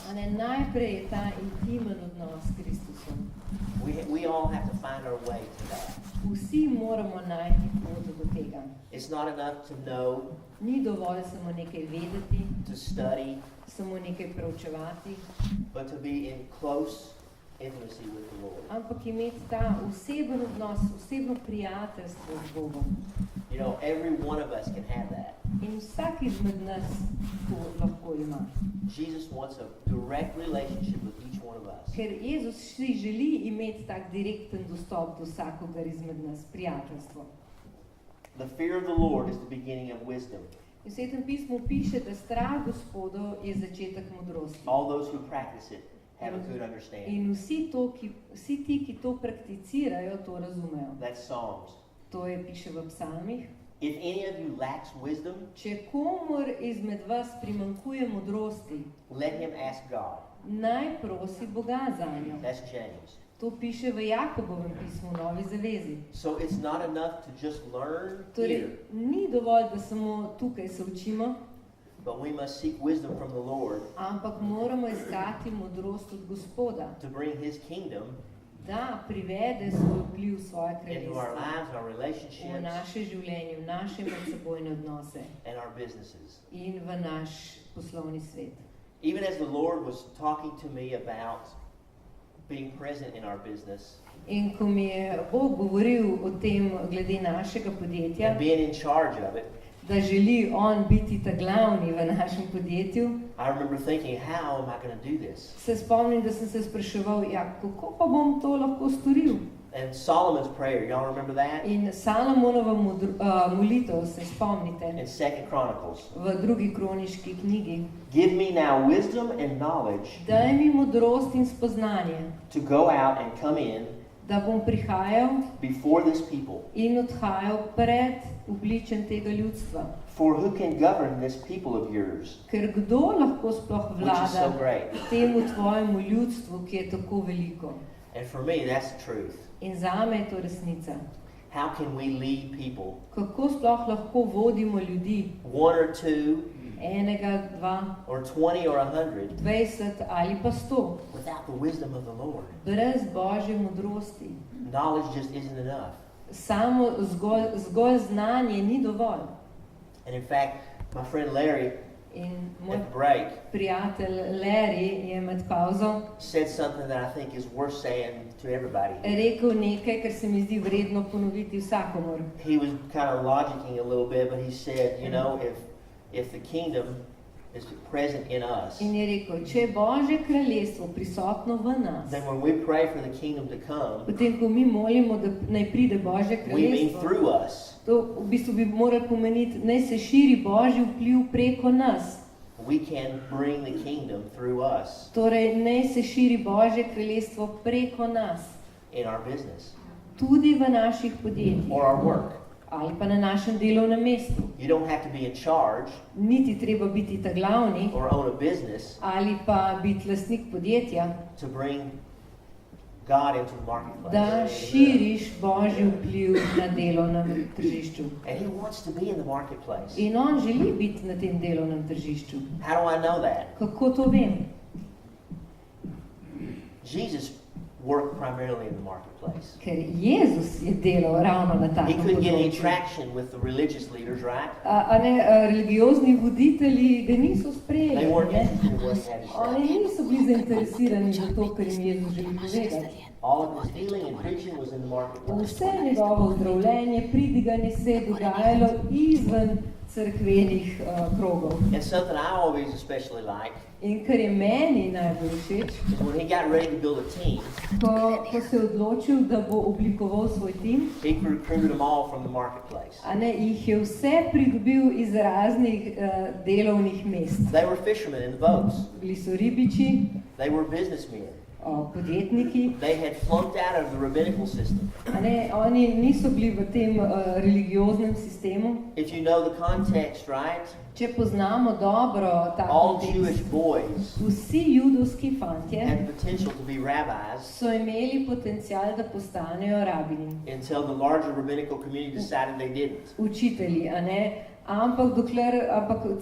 A ne, najprej je ta intimen odnos s Kristusom. We all have to find our way to that. Vsi moramo najti pot do tega. It's not enough to know, Ni dovolj samo nekaj vedeti, to study, samo nekaj preučevati, but to be in close intimacy with the Lord. ampak imeti ta oseben odnos, osebno prijateljstvo z Bogom. You know, every one of us can have that. In vsak izmed nas to lahko ima. Jesus wants a direct relationship with each one of us. Ker Jezus si želi imeti tak direkten dostop do vsakogar izmed nas, prijateljstvo. The fear of the Lord is the beginning of wisdom. V Svetem pismu piše, da strah Gospodov je začetek modrosti. All those who practice it have a good understanding. In vsi ti, ki to prakticirajo, to razumejo. That's Psalms. To je piše v psalmih. If any of you lacks wisdom, Če komur izmed vas primanjkuje modrosti, let him ask God. naj prosi Boga zanjo. That's James. To piše v Jakobovem pismu, Novi zavezi. So it's not enough to just learn Torej, here, ni dovolj, da samo tukaj se učimo, but we must seek wisdom from the Lord ampak moramo iskati modrost od Gospoda, to bring his kingdom da privede svoj vpliv, svoje into our kraljestvo lives, our v relationships, naše življenje, v naše medsebojne odnose and our businesses. in v naš poslovni svet. Even as the Lord was talking to me about being present in our business In ko mi je Bog govoril o tem glede našega podjetja, and being in charge of it, da želi on biti ta glavni v našem podjetju, I remember thinking, how am I going to do this? se spomnim, da sem se spraševal, ja, kako pa bom to lahko storil? And Solomon's prayer, y'all remember that? In Salomonova molitev, se spomnite, In 2 Chronicles. v drugi kroniški knjigi. Give me now wisdom and knowledge Daj mi modrost in spoznanje, to go out and come in da bom prihajal before this people. in odhajal pred obličjem tega ljudstva. For who can govern this people of yours, Ker kdo lahko sploh which is so vlada great? temu tvojemu ljudstvu, ki je tako veliko? And for me, that's the truth. In zame je to resnica. How can we lead people? Kako sploh lahko vodimo ljudi? One or two, Enega, dva, or 20 or 100, 20 ali pa 100. without the wisdom of the Lord. Brez Božje modrosti. Knowledge just isn't enough. Samo zgolj znanje ni dovolj. And in fact, my friend Larry, In moj at the break, prijatelj Larry je med pauzo said something that I think is worth saying to everybody. rekel nekaj, kar se mi zdi vredno ponoviti vsakomur. He was kind of logicking a little bit, but he said, you know, if the kingdom is present in us, In je rekel, če je Božje kraljestvo prisotno v nas, then when we pray for the kingdom to come, potem, ko mi molimo, da naj pride Božje we mean kraljestvo, through us. to v bistvu bi moralo pomeniti, naj se širi Božji vpliv preko nas. We can bring the kingdom through us Torej, naj se širi Božje kraljestvo preko nas, in our business tudi v naših podjetjih or our work. ali pa na našem delovnem mestu. You don't have to be in charge Niti treba biti ta glavni or own a business ali pa biti lastnik podjetja, to bring God into the da marketplace. širiš Božji vpliv na delovnem tržišču. And he wants to be in the marketplace. In on želi biti na tem delovnem tržišču. How do I know that? Kako to vem? Jesus worked primarily in the marketplace. Ker Jezus je delal ravno na He takem couldn't get any področju. traction with the religious leaders, right? A ne, religiozni voditelji ga niso They sprejeli. weren't Ne? interested in what he had to Oni say. niso bili zainteresirani za to, kar jim Jezus želi povedati. All of his healing and preaching was in the marketplace. Vse njegovo zdravljenje, pridiganje se je dogajalo izven cerkvenih krogov. And something I always especially like In kar je meni najbolj všeč, is when he got ready to build a team, ko se je odločil, da bo oblikoval svoj tim, he recruited them all from the marketplace. a ne, jih je vse pridobil iz raznih delovnih mest. They were fishermen in the boats. Bili so ribiči, They were businessmen. podjetniki, They had flunked out of the rabbinical system. a ne, oni niso bili v tem religioznem sistemu. If you know the context, right? Če poznamo dobro ta All kontekst, Jewish boys vsi judovski fantje had the potential to be rabbis so imeli potencial, da postanejo rabini, until the larger rabbinical community decided they didn't. učitelji, a ne, Ampak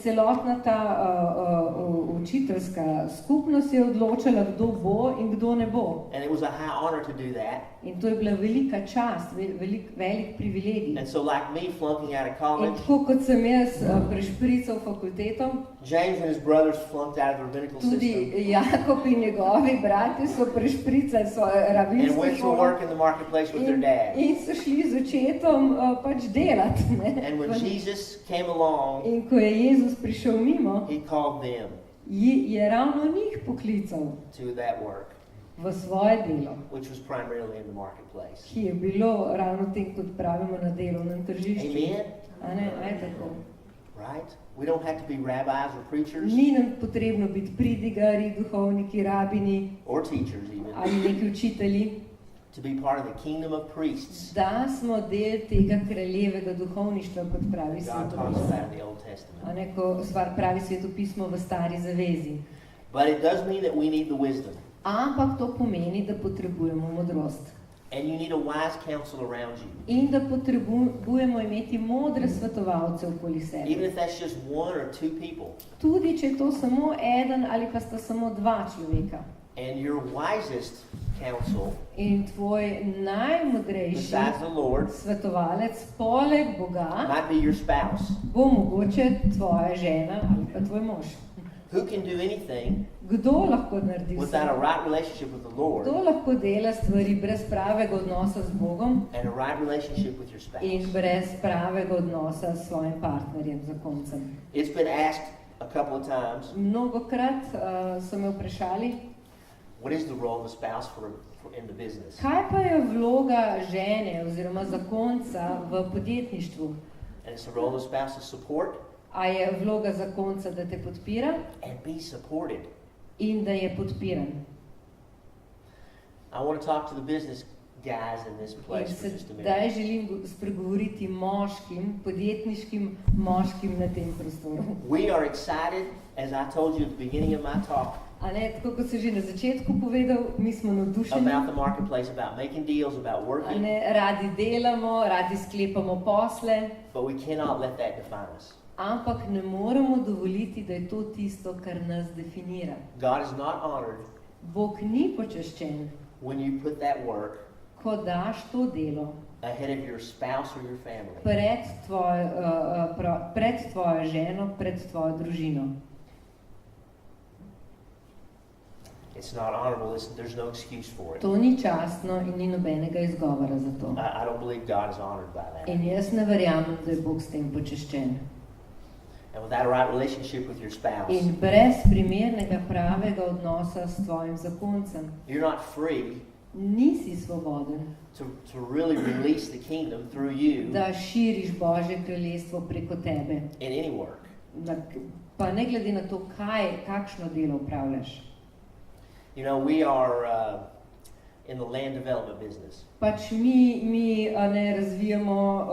celotna ta učiteljska skupnost je odločala, kdo bo in kdo ne bo. And it was a high honor to do that. In to je bila velika čast, velik privilegij. And so like me flunking out of In college, tako kot sem jaz prešprical fakulteto, James and his brothers flunked out of the rabbinical tudi system Jakob in njegovi bratje so prešpricali svojo and rabinsko went to šolo work in the marketplace with their dad. in so šli z očetom pač delati. Ne? And when Jesus came along, In ko je Jezus prišel mimo, he called them je ravno njih poklical to that work, v svoje delo, which was primarily in the marketplace. ki je bilo ravno tem, kot pravimo, na delovnem tržišču. Amen? A ne, aj tako. Right? We don't have to be rabbis or preachers Ni nam potrebno biti pridigarji, duhovniki, rabini or teachers even ali neki učitelji, to be part of the kingdom of priests da smo del tega kraljevega duhovništva, kot pravi God talks svetopismo. about in the Old Testament. A ne, ko pravi svetopismo v Stari zavezi. But it does mean that we need the wisdom. Ampak to pomeni, da potrebujemo modrost. And you need a wise counsel around you. In da potrebujemo imeti modre svetovalce okoli sebe. Even if that's just one or two people. Tudi, če je to samo eden ali pa sta samo dva človeka. And your wisest counsel, In tvoj najmodrejši besides the Lord, svetovalec poleg Boga might be your spouse, bo mogoče tvoja žena ali pa tvoj mož. who can do anything Kdo lahko naredi without a vse? right relationship with the Lord Kdo lahko dela stvari brez pravega odnosa z Bogom and a right relationship with your in spouse? brez pravega odnosa s svojim partnerjem, zakoncem? It's been asked a couple of times, Mnogokrat so me vprašali, what is the role of a spouse in the business? kaj pa je vloga žene oziroma zakonca v podjetništvu? And it's the role of a spouse to support A je vloga zakonca, da te podpira and be supported. in da je podpiran? I want to talk to the business guys in this In place for just a minute. sedaj želim spregovoriti moškim, podjetniškim moškim na tem prostoru. We are excited, as I told you at the beginning of my talk, A ne, tako kot sem že na začetku povedal, mi smo navdušeni. about the marketplace, about making deals, about A working, ne, radi delamo, radi sklepamo posle, but we cannot let that define us. ampak ne moremo dovoliti, da je to tisto, kar nas definira. God is not honored Bog ni počaščen, when you put that work ko daš to delo ahead of your spouse or your family. pred tvojo ženo, pred tvojo družino. It's not honorable. There's no excuse for it. To ni častno in ni nobenega izgovora za to. I don't believe God is honored by that. In jaz ne verjamem, da je Bog s tem počaščen. And without a right relationship with your spouse, In brez primernega pravega odnosa s tvojim zakoncem you're not free nisi svoboden, to really release the kingdom through you da širiš Božje kraljestvo preko tebe. in any work. Pa ne glede na to, kakšno delo upravljaš. You know, we are in the land development business. Pač mi ne razvijamo,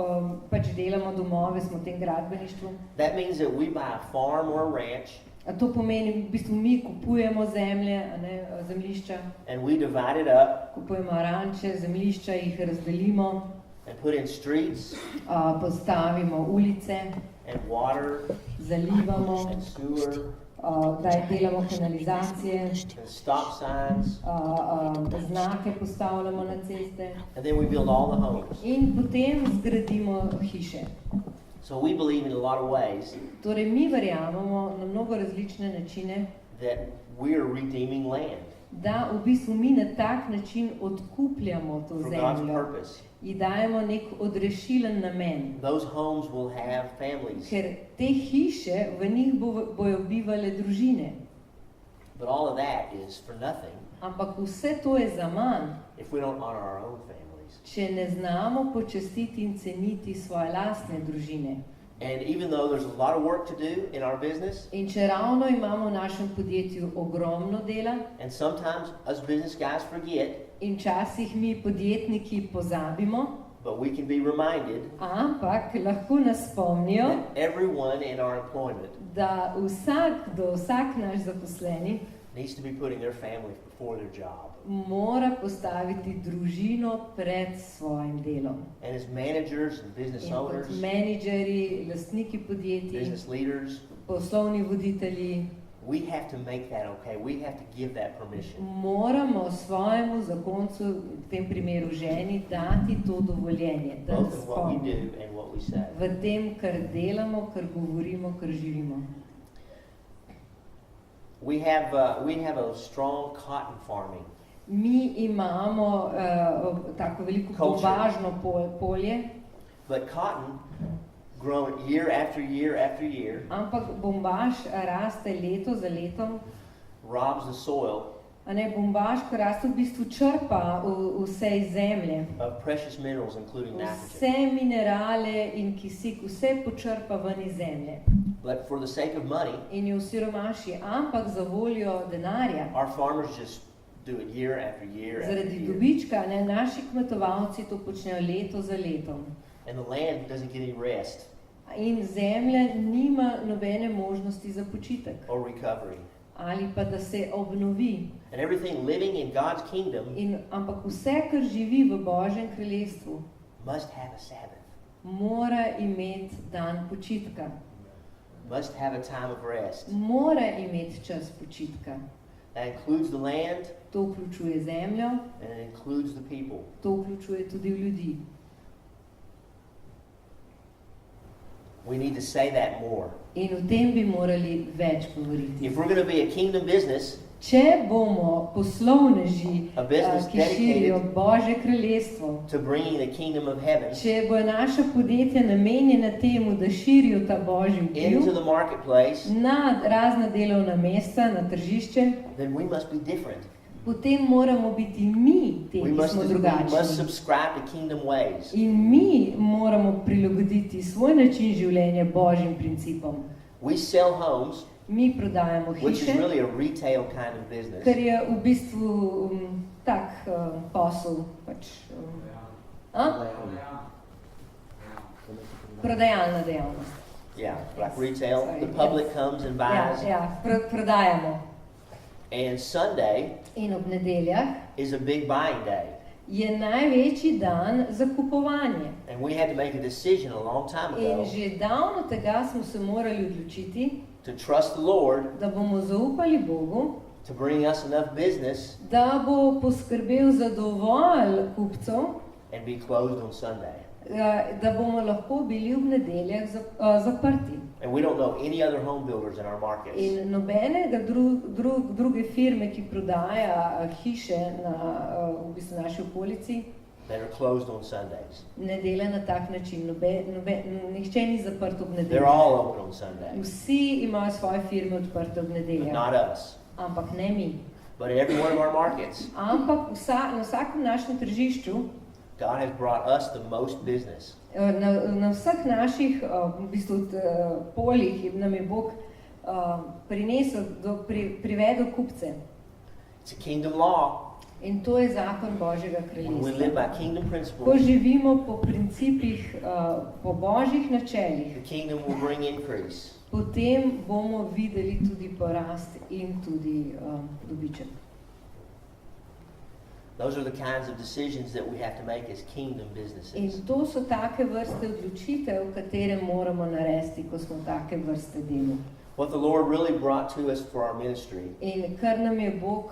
pač delamo domove, smo v tem gradbeništvu. That means that we buy a farm or a ranch A to pomeni, v bistvu mi kupujemo zemlje, zemljišča, and we divide it up kupujemo ranče, zemljišča, jih razdelimo, and put in streets postavimo ulice, and water zalivamo, and sewer delamo kanalizacije, and stop signs, znake postavljamo na ceste and then we build all the homes. in potem zgradimo hiše. So we believe in a lot of ways Torej mi verjamemo na mnogo različne načine, that we are redeeming land da v bistvu mi na tak način odkupljamo to for God's zemljo purpose. in dajemo nek odrešilen namen. Those homes will have families, Ker te hiše, v njih bojo bivale družine. but all of that is for nothing Ampak vse to je zaman, if we don't honor our own families. če ne znamo počastiti in ceniti svoje lastne družine. And even though there's a lot of work to do in our business, In če ravno imamo v našem podjetju ogromno dela and sometimes us business guys forget, in včasih mi podjetniki pozabimo, but we can be reminded ampak lahko nas spomnijo, that everyone in our employment da vsak naš zaposleni needs to be putting their family before their job. mora postaviti družino pred svojim delom. And as managers and business In kot owners, menedžerji, lastniki podjetij, business leaders, poslovni voditelji, we have to make that okay. We have to give that permission. moramo svojemu zakoncu, v tem primeru ženi, dati to dovoljenje, da Both in what we spomni do and what we say. v tem, kar delamo, kar govorimo, kar živimo. We have a strong cotton farming. Mi imamo tako veliko Culture. bombažno polje, But cotton, grown year after year after year, ampak bombaž raste leto za letom. robs the soil A ne, bombaž, ko raste, v bistvu črpa vse iz zemlje. of precious minerals, including nitrogen. Vse minerale in kisik, vse počrpa ven iz zemlje. But for the sake of money, In jo siromaši, ampak za voljo denarja. our farmers just do it year after year after Zaradi year. dobička, ne, naši kmetovalci to počnejo leto za letom. And the land doesn't get any rest In zemlja nima nobene možnosti za počitek. or recovery. Ali pa da se obnovi. And everything living in God's kingdom Ampak vse, kar živi v Božjem kraljestvu, must have a Sabbath, mora imeti dan počitka. must have a time of rest. Mora imeti čas počitka. That includes the land To vključuje zemljo, and it includes the people. to vključuje tudi ljudi. We need to say that more. In o tem bi morali več govoriti. If we're going to be a kingdom business, Če bomo poslovneži, A business ki širijo dedicated Božje kraljestvo, to bringing the kingdom of heaven če bo naša podjetja namenjena temu, da širijo ta Božji into vpliv the marketplace, na razna delovna mesta, na tržišče, then we must be different. potem moramo biti mi ti, We ki must smo we must drugačni. subscribe to kingdom ways. In mi moramo prilagoditi svoj način življenja Božjim principom. We sell homes, Mi prodajamo which is hiše, really a retail kind of business. kar je v bistvu tak posel, pač, prodajalna dejavnost. Yeah, like retail. Sorry, The public comes and buys. Prodajamo. And Sunday In ob nedeljah is a big buying day. je največji dan za kupovanje. And we had to make a decision a long time In ago že davno tega smo se morali odločiti, to trust the Lord da bomo zaupali Bogu, to bring us enough business da bo poskrbel za dovolj kupcev, and be closed on Sunday. da bomo lahko bili ob nedeljah zaprti. And we don't know any other home builders in our markets In nobenega druge firme, ki prodaja hiše v bistvu naši okolici, that are closed on Sundays. ne dela na tak način. Nihče ni zaprt ob They're nedeljah. all open on Sunday, Vsi imajo svoje firme odprte ob but nedeljah, not us. ampak ne mi. But in every one of our markets, Ampak na vsakem našem tržišču, God has brought us the most business. na vseh naših v bistvu, poljih nam je Bog prinesel, privedel kupce. It's a kingdom law. In to je zakon Božjega When we live kraljestva. by kingdom Ko principles, živimo po principih, po Božjih načelih, the kingdom will bring increase. potem bomo videli tudi porast in tudi dobiček. Those are the kinds of decisions that we have to make as kingdom In businesses. to so take vrste odločitev, katere moramo narediti, ko smo take vrste delu. What the Lord really brought to us for our ministry In kar nam je Bog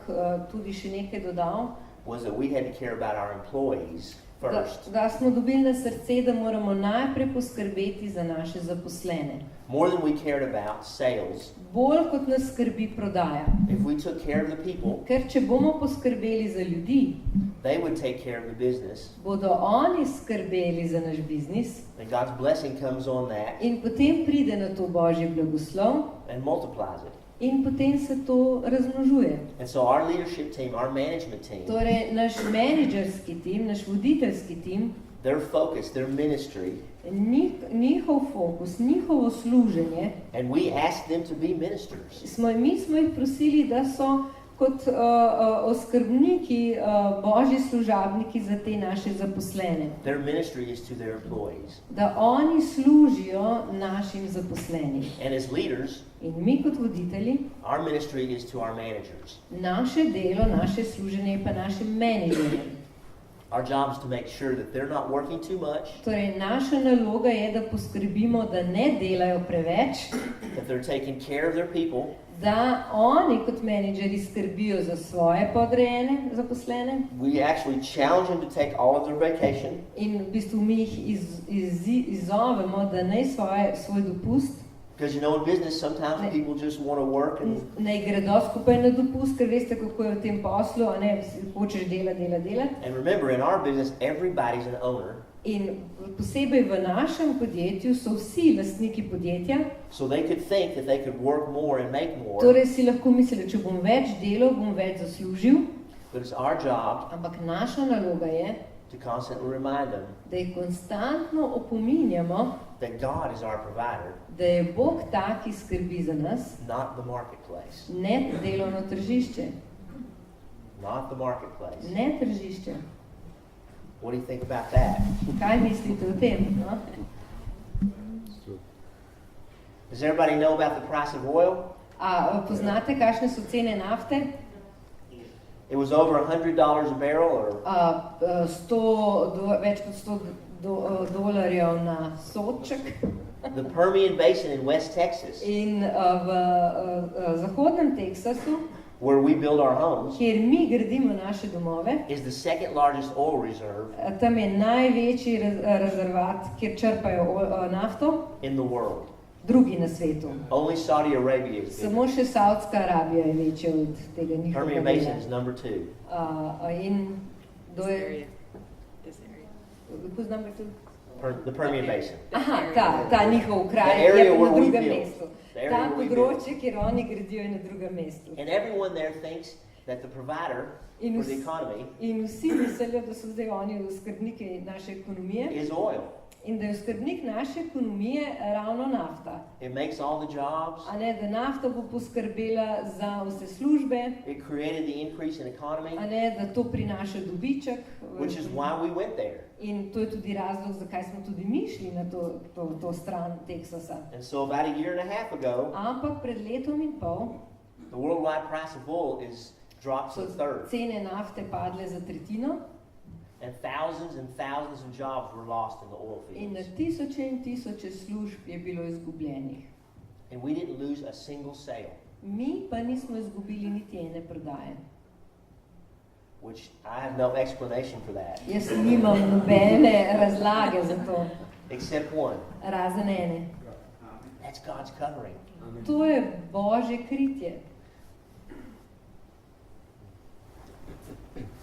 tudi še nekaj dodal, was that we had to care about our employees first. da smo dobili na srce, da moramo najprej poskrbeti za naše zaposlene. More than we cared about sales, Bolj kot nas skrbi prodaja. if we took care of the people, Ker če bomo poskrbeli za ljudi, they would take care of the business, bodo oni skrbeli za naš biznis and God's blessing comes on that in potem pride na to Božji blagoslov and multiplies it. in potem se to razmnožuje. And so our leadership team, our management team, Torej, naš menedžerski tim, naš voditeljski tim, their focus, their ministry, njihov fokus, njihovo služenje, and we asked them to be ministers. mi smo jih prosili, da so kot oskrbniki, božji služabniki za te naše zaposlene. Their ministry is to their employees. Da oni služijo našim zaposlenim. And as leaders, in mi kot voditelji, our ministry is to our managers. Naše delo, naše služenje je pa našim menedžerjem. Our job is to make sure that they're not working too much. Torej, naša naloga je, da poskrbimo, da ne delajo preveč, that they're taking care of their people, da oni kot menedžeri skrbijo za svoje podrejene zaposlene. We actually challenge them to take all of their vacation. In v bistvu mi jih izzovemo, da naj svoj dopust. Because you know in business sometimes people just want to work and naj gredo skupaj na dopust, ker veste kako je v tem poslu, a ne, hočeš delati. And remember, in our business everybody's an owner. In posebej v našem podjetju so vsi lastniki podjetja. So they could think that they could work more and make more. Torej si lahko mislili, če bom več delal, bom več zaslužil. But it's our job. Ampak naša naloga je, to constantly remind them da jih konstantno opominjamo, that God is our provider, da je Bog ta, ki skrbi za nas, not the marketplace. Ne delovno tržišče. Not the marketplace. Ne tržišče. What do you think about that? Kaj mislite o tem? No? Does everybody know about the price of oil? A poznate, kakšne so cene nafte? It was over $100 a barrel, or več kot $100 na sodček. The Permian Basin in West Texas. In v zahodnem Teksasu, where we build our homes, kjer mi gradimo naše domove, is the second largest oil reserve. Tam je največji rezervat, kjer črpajo nafto. In the world. Drugi na svetu. Only Saudi Arabia is bigger. Samo še Saudska Arabija je večja od tega njihovega. Permian Basin is number 2. In this area. Who's number 2? The Permian Basin. Aha, ta njihov kraj je pa na drugem mestu. Ta področje, kjer oni gradijo, je na drugem mestu. And everyone there thinks that the provider for the economy in vsi mislijo, da so zdaj oni skrbniki naše ekonomije. Is oil. In da je skrbnik naše ekonomije ravno nafta. It makes all the jobs. A ne, da nafta bo poskrbela za vse službe. It created the increase in economy. A ne, da to prinaša dobiček. Which is why we went there. In to je tudi razlog, zakaj smo tudi mi šli na to stran Teksasa. And so about a year and a half ago, ampak pred letom in pol, the worldwide price of oil is dropped to a third. Cene nafte padle za tretjino. And thousands of jobs were lost in the oil fields. In na tisoče in tisoče služb je bilo izgubljenih. And we didn't lose a single sale. Mi pa nismo izgubili niti ene prodaje. Which I have no explanation for that. Jaz nimam nobene razlage za to. Except one. Razen ene. That's God's covering. To je Božje kritje.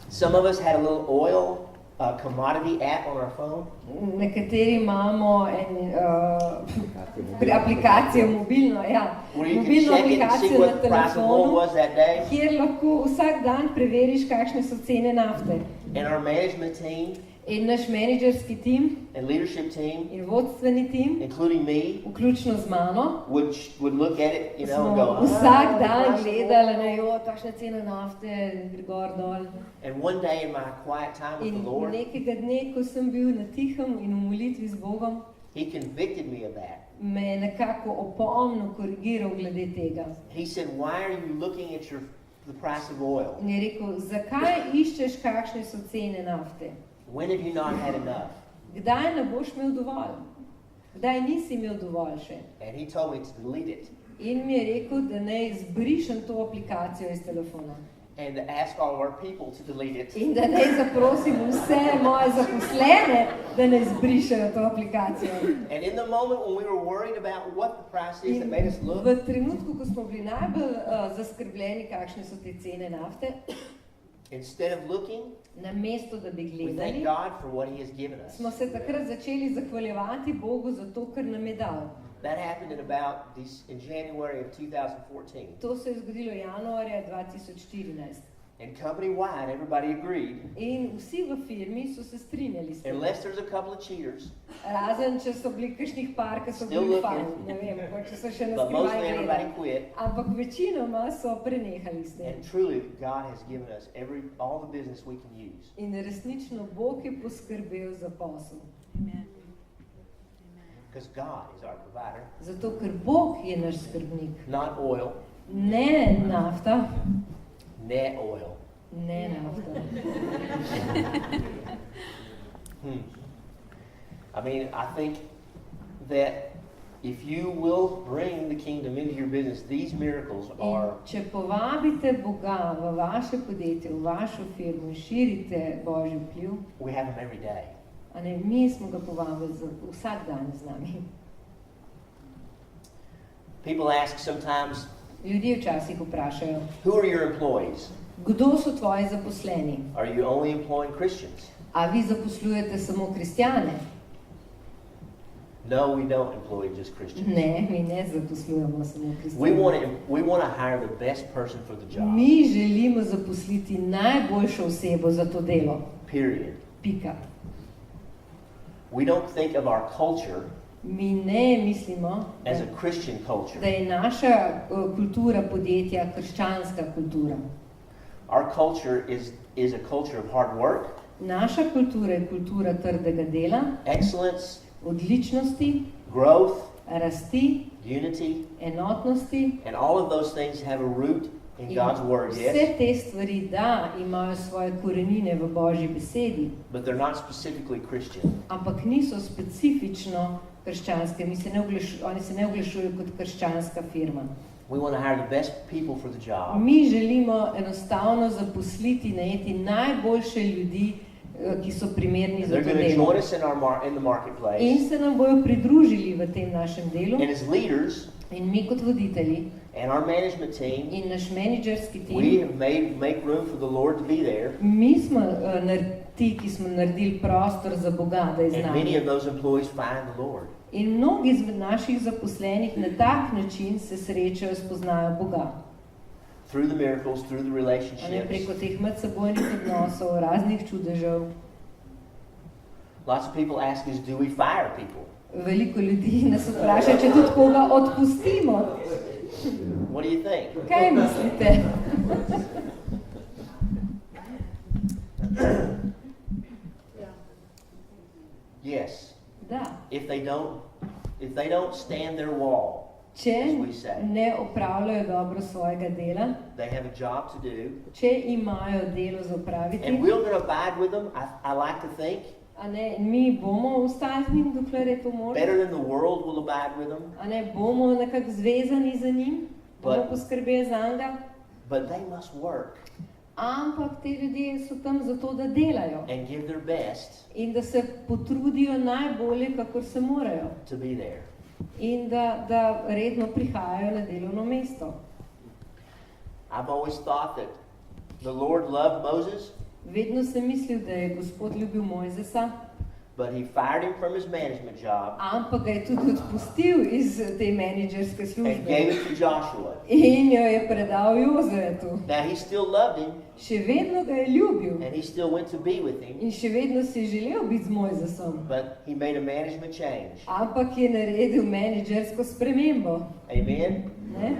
Some of us had a little oil commodity app on our phone. Nekateri imamo aplikacijo mobilno, mobilno aplikacijo na telefonu, kjer lahko vsak dan preveriš, kakšne so cene nafte. And our management team, in naš menedžerski tim, and leadership team, in vodstveni tim, including me, vključno z mano, would look at it, you know, and go, vsak dan gledali, kakšna cena nafte, gor dol. And one day in my quiet time with the Lord, nekega dne, ko sem bil na tihem in v molitvi z Bogom, He convicted me of that. Me je nekako opomno korigiral glede tega. He said, "Why are you looking at the price of oil?" In je rekel, zakaj iščeš, kakšne so cene nafte? When have you not had enough? Kdaj ne boš imel dovolj? Kdaj nisi imel dovolj še? And he told me to delete it. In mi je rekel, da naj zbrišem to aplikacijo iz telefona. And to ask all of our people to delete it. In da naj zaprosim vse moje zaposlene, da naj zbrišejo to aplikacijo. And in the moment when we were worried about what the price is that made us look, v trenutku, ko smo bili najbolj zaskrbljeni, kakšne so te cene nafte, instead of looking, namesto da bi we thank gledali, God for what He has given us. smo se takrat začeli zahvaljevati Bogu za to, kar nam je dal. That happened in January of 2014. To se je zgodilo januarja 2014. And company-wide, everybody agreed. In vsi v firmi so se strinjali s tem. Unless there's a couple of cheaters, Razen, če so bili kakšnih par, ki so Still bili looking. fajn, ne vem, pa če so še na but mostly skrivaj everybody gledali. quit. Ampak večinoma so prenehali s tem. And truly, God has given us all the business we can use. In resnično Bog je poskrbel za posel. Amen. Because God is our provider. Zato, ker Bog je naš skrbnik. Not oil, Ne nafta, net oil. ne nafta. I mean, I think that if you will bring the kingdom into your business, these miracles In are če povabite Boga v vaše podjetje, v vašo firmo in širite Božji vpliv, we have them every day. a ne, mi smo ga povabili za vsak dan z nami. People ask sometimes, Ljudje včasih vprašajo, who are your employees? kdo so tvoji zaposleni? Are you only employing Christians? A vi zaposlujete samo kristjane? No, we don't employ just Christians. Ne, mi ne zaposlujemo samo We kristjane. want to hire the best person for the job. Mi želimo zaposliti najboljšo osebo za to delo. Period. Pika. We don't think of our culture Mi ne mislimo, as a Christian da culture. je naša kultura podjetja krščanska kultura. Our culture is a culture of hard work, Naša kultura je kultura trdega dela, excellence, odličnosti, growth, rasti, unity, enotnosti. and all of those things have a root in In God's word, vse yes, te stvari, da, imajo svoje korenine v Božji besedi, but they're not specifically Christian. ampak niso specifično krščanske. Oni se ne oglašujejo kot krščanska firma. We want to hire the best people for the job, Mi želimo enostavno zaposliti, najeti najboljše ljudi, ki so primerni and za they're to going to delo. join us in the marketplace. In se nam bojo pridružili v tem našem delu. And as leaders In mi kot voditelji and our management team, in naš menedžerski we tim, have make room for the Lord to be there, mi smo ti, ki smo naredili prostor za Boga, da je z and many of nami. those employees find the Lord. In mnogi izmed naših zaposlenih na tak način se srečajo, spoznajo Boga. Through the miracles, through the A ne, relationships. preko teh medsebojnih odnosov, raznih čudežev. Lots of people ask us, do we fire people? Veliko ljudi nas vpraša, če tudi koga odpustimo. What do you think? Kaj mislite? Yes. Da. If they don't stand their wall, Če as we say, ne opravljajo dobro svojega dela, they have a job to do, če imajo delo za opraviti, and we're going to abide with them. I like to think a ne, mi bomo ostali z njim, dokler je to možno. better than the world will abide with them, A ne, bomo nekako zvezani za njim, bomo But- poskrbeli za njega, but they must work ampak te ljudje so tam zato, da delajo and give their best in da se potrudijo najbolje, kakor se morajo. to be there. In da redno prihajajo na delovno mesto. I've always thought that the Lord loved Moses, Vedno sem mislil, da je Gospod ljubil Mojzesa, but he fired him from his management job ampak ga je tudi odpustil iz te menedžerske and službe gave it to Joshua. in jo je predal Jozetu. Now he still loved him, Še vedno ga je ljubil and he still went to be with him, in še vedno si je želel biti z Mojzesom, but he made a management change. ampak je naredil menedžersko spremembo. Amen? Ne?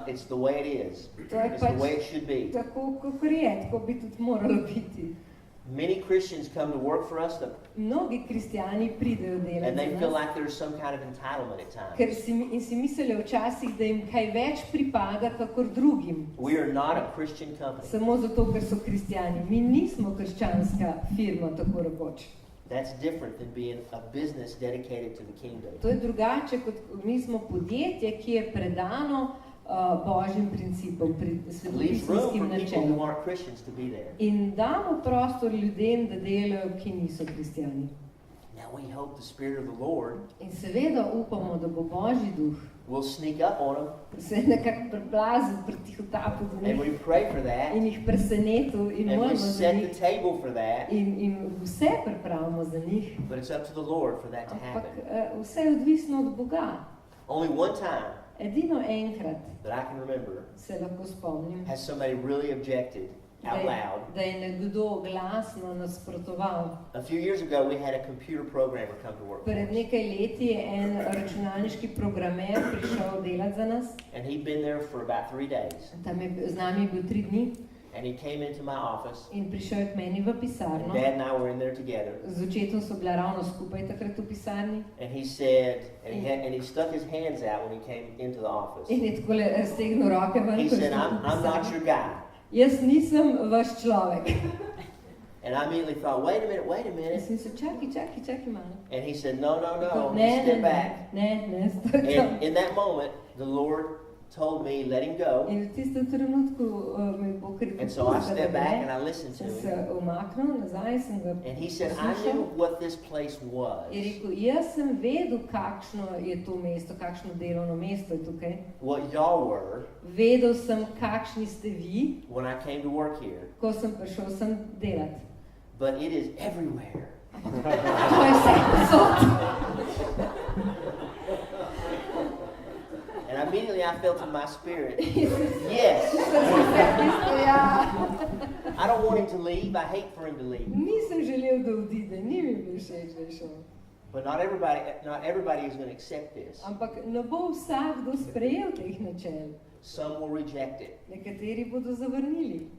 It's the way it is. To je It's the way it pač should be. tako, kakor je, tako bi tudi moralo biti. Many Christians come to work for us, Mnogi kristjani pridejo and delati they za feel nas, like there's some kind of entitlement at ker times. si mislijo včasih, da jim kaj več pripada, kakor drugim. We are not a Christian company. Samo zato, ker so kristjani. Mi nismo krščanska firma, tako rekoč. That's different than being a business dedicated to the kingdom. To je drugače, kot mi smo podjetje, ki je predano Božjim principom, It leaves room svetopisenskim for people načelom. who aren't Christians to be there. In damo prostor ljudem, da delajo, ki niso kristjani. Now we hope the Spirit of the Lord In seveda upamo, da bo Božji duh will sneak up on them, se nekako preplazil, pretihotapil do and njih we pray for that, in jih presenetil in and we molimo za set the njih table for that, in vse pripravimo za njih. but it's up to the Lord for that to Ampak happen. vse je odvisno od Boga. Only one time Edino enkrat that I can remember se lahko spomnim, has somebody really objected out loud. da je nekdo glasno nasprotoval. A few years ago, we had a computer programmer come to work for Pred us. nekaj leti je en računalniški programer prišel delati za nas. And he'd been there for about 3 days. Tam je z nami bil 3 dni And he came into my office. in prišel je k meni v And pisarno. Dad and I were in there together. Z očetom so bila ravno skupaj takrat v pisarni. And he said, and he stuck his hands out when he came into the office. In je takole stegnil roke ven. He ko je said, vstopil v I'm not pisarno. your guy. Jaz nisem vaš človek. And I immediately thought, wait a minute. Jaz sem se čakaj malo. And he said, no, Ne, step back. ne, stoj tam. And in that moment, the Lord told me, let him go. In v tistem trenutku me bo kar And so I stepped back and I listened to sem se him. umaknil nazaj, sem ga And he said, I knew what this place was. Je rekel, jaz sem vedel, kakšno je to mesto, kakšno delovno mesto je tukaj. What y'all were Vedel sem, kakšni ste vi, when I came to work here. ko sem prišel sem delati. But it is everywhere. To je vse posod. And immediately I felt in my spirit, yes. I don't want him to leave. I hate for him to leave. Nisem želel, da odide, ni mi bil všeč, da je šel. But not everybody is going to accept this. Ampak ne bo vsakdo sprejel teh načel. Some will reject it. Nekateri bodo zavrnili.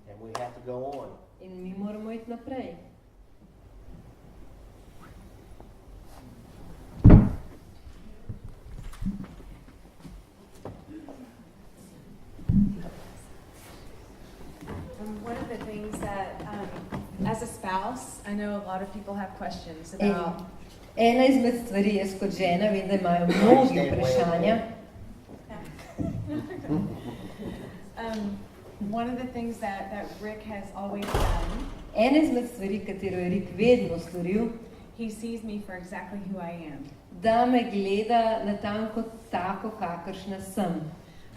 And we have to go on. In mi moramo iti naprej. One of the things that, as a spouse, I know a lot of people have questions about. Ena izmed stvari, jaz kot žena, vem, da imajo mnogi vprašanja. One of the things that Rick has always done. Ena izmed stvari, katero je Rick vedno storil, he sees me for exactly who I am. Da me gleda natanko tako, kakršna sem.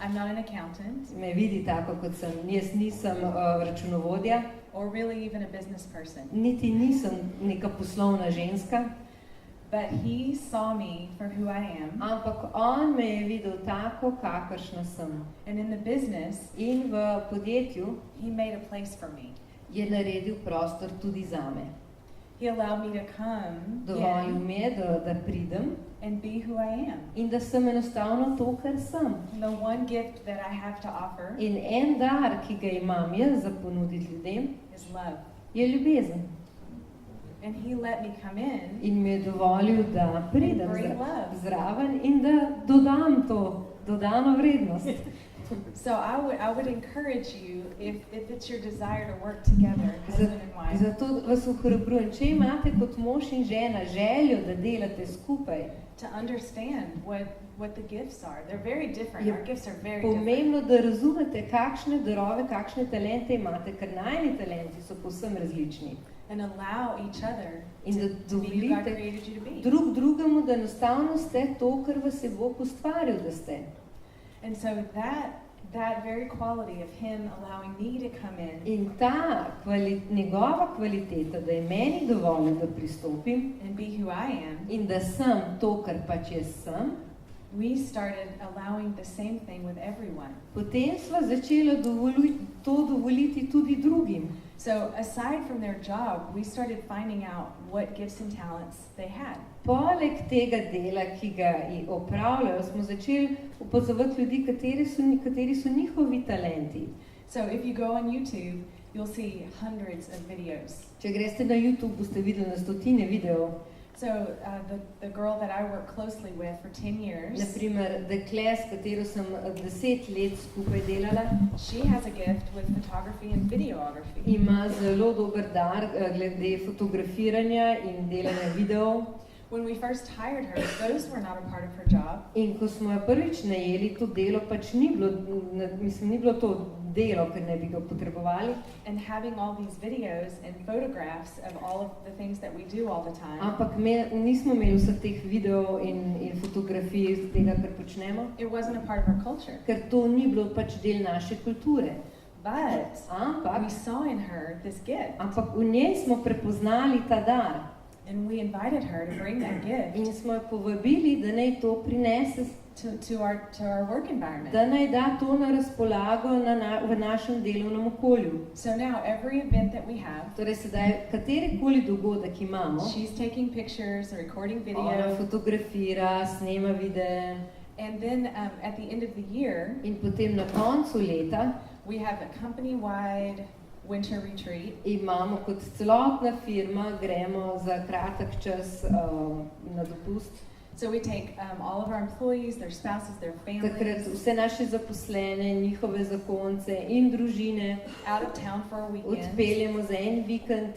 I'm not an accountant. Me vidi tako, kot sem. Jaz nisem računovodja. Or really even a business person. Niti nisem neka poslovna ženska. But he saw me for who I am. Ampak on me je videl tako, kakršna sem. And in the business, in v podjetju, he made a place for me. Je naredil prostor tudi zame. He allowed me to come Dovolil mi je, da pridem and be who I am. in da sem enostavno to, kar sem. The one gift that I have to offer In en dar, ki ga imam jaz za ponuditi ljudem, is love. je ljubezen. And he let me come in. In mi je dovolil, da pridem zraven in da dodam to dodano vrednost. So I would encourage you, if it's your desire to work together, husband and wife. Zato vas ohrabrujem, če imate kot mož in žena željo, da delate skupaj, to understand what the gifts are. They're very different. Our gifts are very different. Pomembno, da razumete, kakšne darove, kakšne talente imate, ker najni talenti so povsem različni. And allow each other in da to be who God created you to be. Drug drugemu, da enostavno ste to, kar vas je Bog ustvaril, da ste. And so that very quality of him allowing me to come in. In ta njegova kvaliteta, da je meni dovolil, da pristopim and be who I am. In da sem to, kar pač jaz sem. We started allowing the same thing with everyone. Potem sva začela to dovoliti tudi drugim. So aside from their job, we started finding out what gifts and talents they had. Poleg tega dela, ki ga opravljajo, smo začeli opazovati ljudi, kateri so njihovi talenti. So if you go on YouTube, you'll see hundreds of videos. Če greste na YouTube, boste videli na stotine videov. So the girl that I work closely with for 10 years. Naprimer, dekle, s katero sem 10 let skupaj delala. She has a gift with photography and videography. Ima zelo dober dar glede fotografiranja in delanja videov. When we first hired her, those were not a part of her job. In ko smo jo prvič najeli, to delo pač ni bilo to delo, ker ne bi ga potrebovali. And having all these videos and photographs of all of the things that we do all the time. Ampak nismo imeli vseh teh videov in fotografij tega, kar počnemo. It wasn't a part of our culture. Ker to ni bilo pač del naše kulture. But we saw in her this gift. Ampak v njej smo prepoznali ta dar. And we invited her to bring that gift. In smo jo povabili, da naj to prinese to our work environment. da naj da to na razpolago v našem delovnem okolju. So now every event that we have, Torej sedaj, katerikoli dogodek imamo, she's taking pictures and recording ona video, fotografira, snema videe and then at the end of the year, in potem na koncu leta we have a company-wide winter retreat. imamo kot celotna firma, gremo za kratek čas na dopust. So we take all of our employees, their spouses, their Takrat families vse naše zaposlene, njihove zakonce in družine out of town for a weekend. odpeljemo za en vikend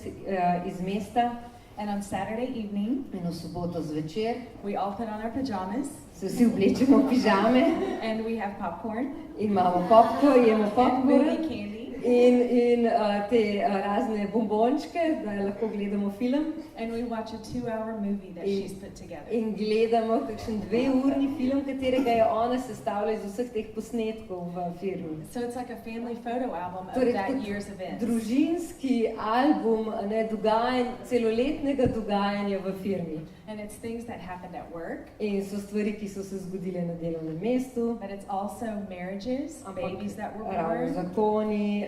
iz mesta And on Saturday evening, in v soboto zvečer we all put on our pajamas se vsi oblečemo v pižame, and we have popcorn imamo popko, jemo and popkorn movie candy. in te razne bombončke, da lahko gledamo film And we watch a 2-hour movie that she's put together. in gledamo kakšen 2-urni film, katerega je ona sestavila iz vseh teh posnetkov v firmi. So it's like a family photo album of Torej, that kot year's events. družinski album celoletnega dogajanja v firmi. And it's things that happened at work, In so stvari, ki so se zgodile na delovnem mestu, but it's also marriages, babies that were ravno born, zakoni,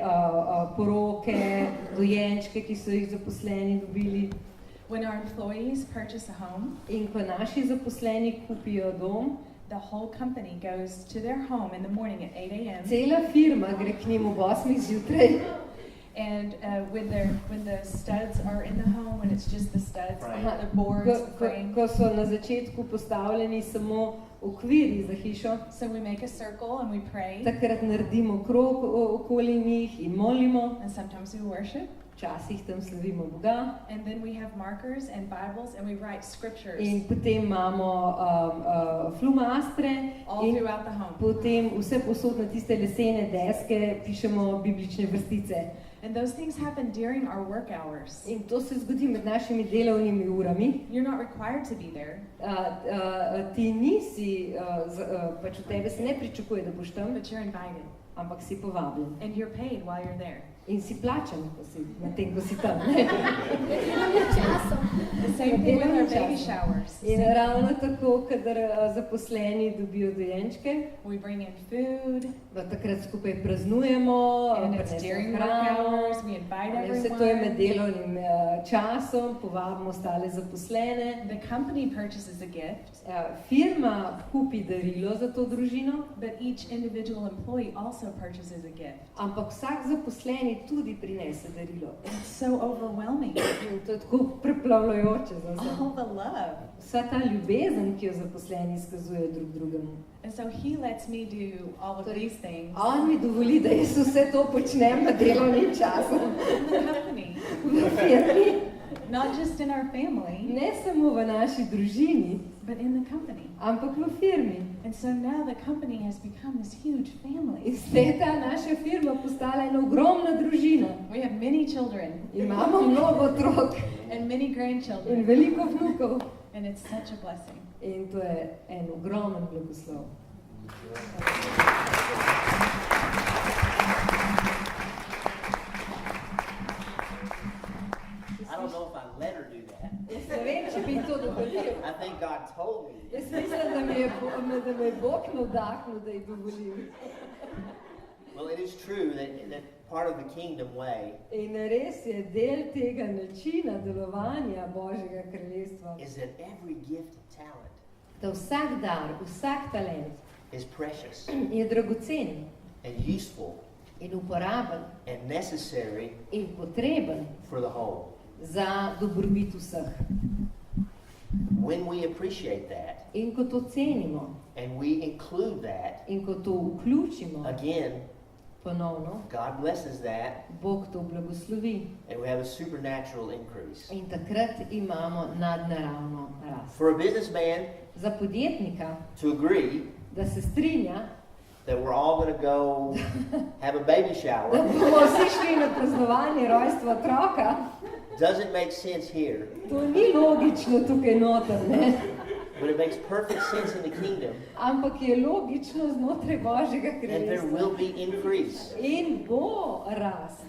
poroke, dojenčke, ki so jih zaposleni dobili. when our employees purchase a home. In ko naši zaposleni kupijo dom, The whole company goes to their home in the morning at 8 a.m. cela firma gre k njim ob 8 zjutraj. And when the studs are in the home, when it's just the studs, Right. the boards, the Ko, frame. ko so na začetku postavljeni samo okviri za hišo, So we make a circle and we pray, takrat naredimo krog okoli njih in molimo, and sometimes we worship. včasih tam slavimo Boga. And then we have markers and Bibles, and we write scriptures In potem imamo flumastre all in throughout the home. potem vse posod na tiste lesene deske pišemo biblične vrstice. And those things happen during our work hours. In to se zgodi med našimi delovnimi urami. You're not required to be there, Ti nisi, pač od tebe se ne pričakuje, da boš tam, but you're invited. ampak si povabljen. And you're paid while you're there. In si plačan, na tem, ko si tam. The same thing with our baby showers. In ravno tako, kadar zaposleni dobijo dojenčke, We bring in food, takrat skupaj praznujemo, and it's prinesejo during work hrano. hours. We invite Vse to je med everyone. delovnim časom, povabimo ostale zaposlene. The company purchases a gift, Firma kupi darilo za to družino, but each individual employee also purchases a gift. ampak vsak zaposleni tudi prinese darilo. It's so overwhelming. In to je tako preplavljajoče za vse. All the love. Vsa ta ljubezen, ki jo zaposleni izkazujejo drug drugemu. And so he lets me do all of these things On mi dovoli, da jaz vse to počnem med delovnim časom in the company, v firmi. not just in our family, Ne samo v naši družini, but in the company. ampak v firmi. And so now the company has become this huge In family. zdaj je ta naša firma postala ena ogromna družina. We have many children Imamo mnogo otrok and many in grandchildren, veliko vnukov. and it's such a blessing. In to je en ogromen blagoslov. I don't know if I let her do that. Jaz ne vem, če bi to dovolil. I think God told me. Jaz mislim, da me je Bog navdahnil, da ji dovolim. Well, it is true that part of the kingdom way In res je del tega načina delovanja Božjega kraljestva, is that every gift and talent da vsak dar, vsak talent is precious je dragocen and useful in uporaben and necessary in potreben for the whole. za dobrobit vseh. When we appreciate that In ko to cenimo and we include that, in ko to vključimo again, ponovno, God blesses that Bog to blagoslovi. and we have a supernatural increase. In takrat imamo nadnaravno rast. For a businessman Za podjetnika, to agree da se strinja, that we're all going to go have a baby da shower bomo vsi šli na praznovanje rojstva otroka, doesn't make sense here, to ni logično tukaj noter, ne? but it makes perfect sense in the kingdom, Ampak je logično znotraj Božjega and there kraljestva. will be increase. In bo rast.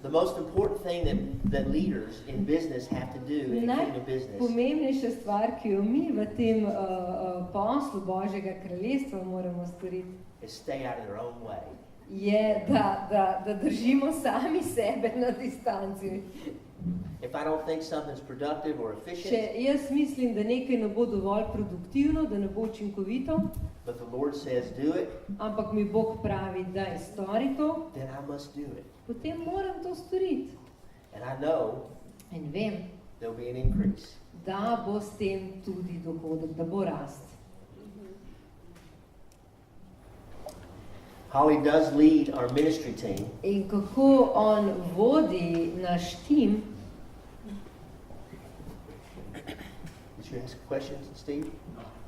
The most important thing that leaders in business have to do in kingdom business Najpomembnejša stvar, ki jo mi v tem poslu Božjega kraljestva moramo storiti, is stay out of their own way. je, da držimo sami sebe na distanci. If I don't think something's productive or efficient, Če jaz mislim, da nekaj ne bo dovolj produktivno, da ne bo učinkovito, but the Lord says do it, ampak mi Bog pravi, daj stori to, then I must do it. potem moram to storiti. And I know In vem, there'll be an increase. da bo s tem tudi dohodek, da bo rast. Holly does lead our ministry team. In kako on vodi naš tim, Did you ask questions, Steve?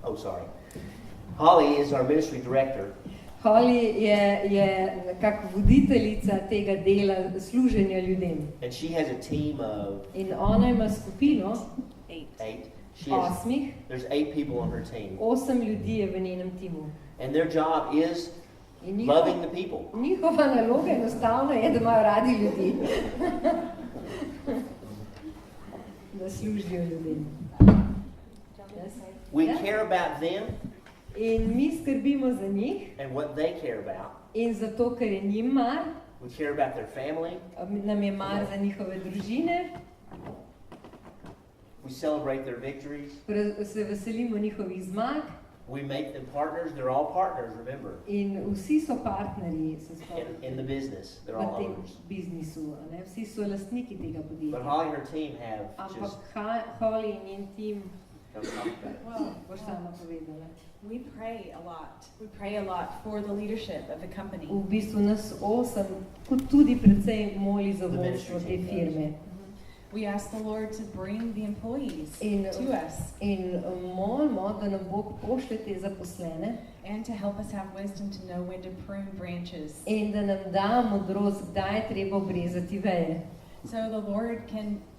Oh, sorry. Holly is our ministry director. Holly je nekako voditeljica tega dela služenja ljudem. And she has a team of In ona ima skupino 8. She has, 8, there's 8 people on her team. 8 ljudi je v njenem timu. And their job is In loving the people. njihova naloga enostavno je, da imajo radi ljudi. Da služijo ljudem. We Yeah. care about them In mi skrbimo za njih and what they care about. in zato, ker je njim mar, We care about their family. nam je mar za njihove družine, We celebrate their victories. se veselimo njihovih zmag We make them partners. They're all partners, remember, in vsi so partnerji, se in the spomnite, business. They're v all tem owners. biznisu. A ne? Vsi so lastniki tega But podjetja. Holly and her team have Ampak just... Holly in njen tim, Well, boš sama povedala. we pray a lot. We pray a lot for the leadership of the company. V bistvu nas 8 kot tudi precej moli za vodstvo te firme. We ask the Lord to bring the employees In, to us in molimo, da nam Bog pošlje te zaposlene and to help us have wisdom to know when to prune branches. in da nam da modrost, kdaj je treba obrezati veje. So the Lord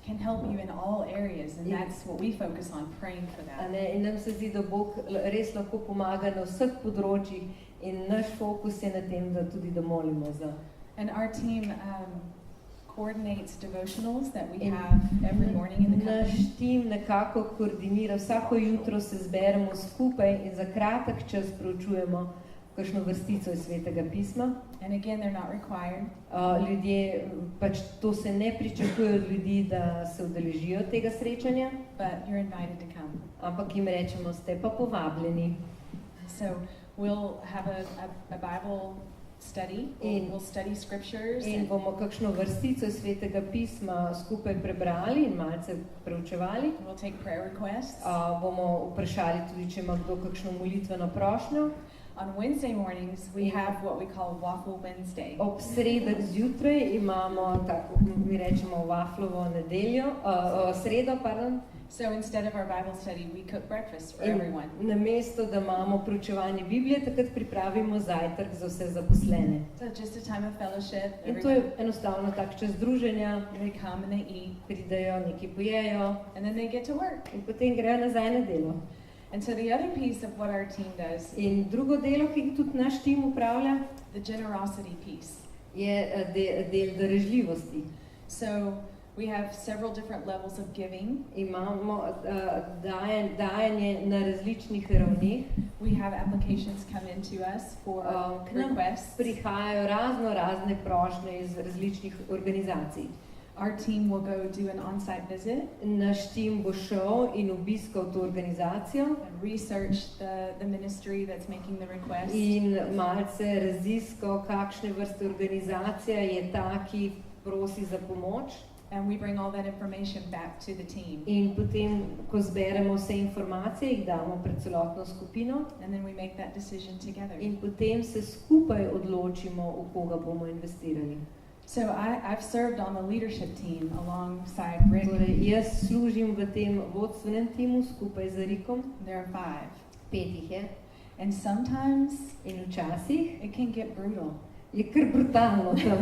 can help you in all areas, and that's what we focus on, praying for A that. ne? In nam se zdi, da Bog res lahko pomaga na vseh področjih in naš fokus je na tem, da tudi da molimo za. And our team coordinates devotionals that we In have every morning in the Naš company. tim nekako koordinira, vsako jutro se zberemo skupaj in za kratek čas preučujemo kakšno vrstico iz Svetega pisma. And again, they're not required. Ljudje, pač to se ne pričakuje od ljudi, da se udeležijo tega srečanja, But you're invited to come. ampak jim rečemo, ste pa povabljeni. So we'll have a Bible study. We'll study scriptures. In bomo kakšno vrstico iz Svetega pisma skupaj prebrali in malce preučevali. We'll take prayer requests. Bomo vprašali tudi, če ima kdo kakšno molitveno prošnjo. On Wednesday mornings, we have what we call Waffle Wednesday. Ob sredah zjutraj imamo, tako mi rečemo, waflovo nedeljo, sredo, pardon. So instead of our Bible study, we cook breakfast for In everyone. namesto, da imamo proučevanje Biblije, takrat pripravimo zajtrk za vse zaposlene. So just a time of fellowship. In to je enostavno tak čas druženja, They come and they eat, pridejo, nekaj pojejo and then they get to work. in potem grejo nazaj na delo. And so the other piece of what our team does, In drugo delo, ki tudi naš tim upravlja, the generosity piece. je del darežljivosti. So we have several different levels of giving. Imamo dajanje na različnih ravneh. We have applications come into us for K nam requests. prihajajo razne prošnje iz različnih organizacij. Our team will go do an on-site visit Naš tim bo šel in obiskal to organizacijo and research the ministry that's making the request. in malce raziskal, kakšne vrste organizacija je ta, ki prosi za pomoč. And we bring all that information back to the team. In potem, ko zberemo vse informacije, jih damo pred celotno skupino And then we make that decision together. in potem se skupaj odločimo, v koga bomo investirali. So I've served on the leadership team alongside Rick. Torej, jaz služim v tem vodstvenem timu skupaj z Rikom. There are 5. 5 jih je. And sometimes In včasih it can get brutal. je kar brutalno tam.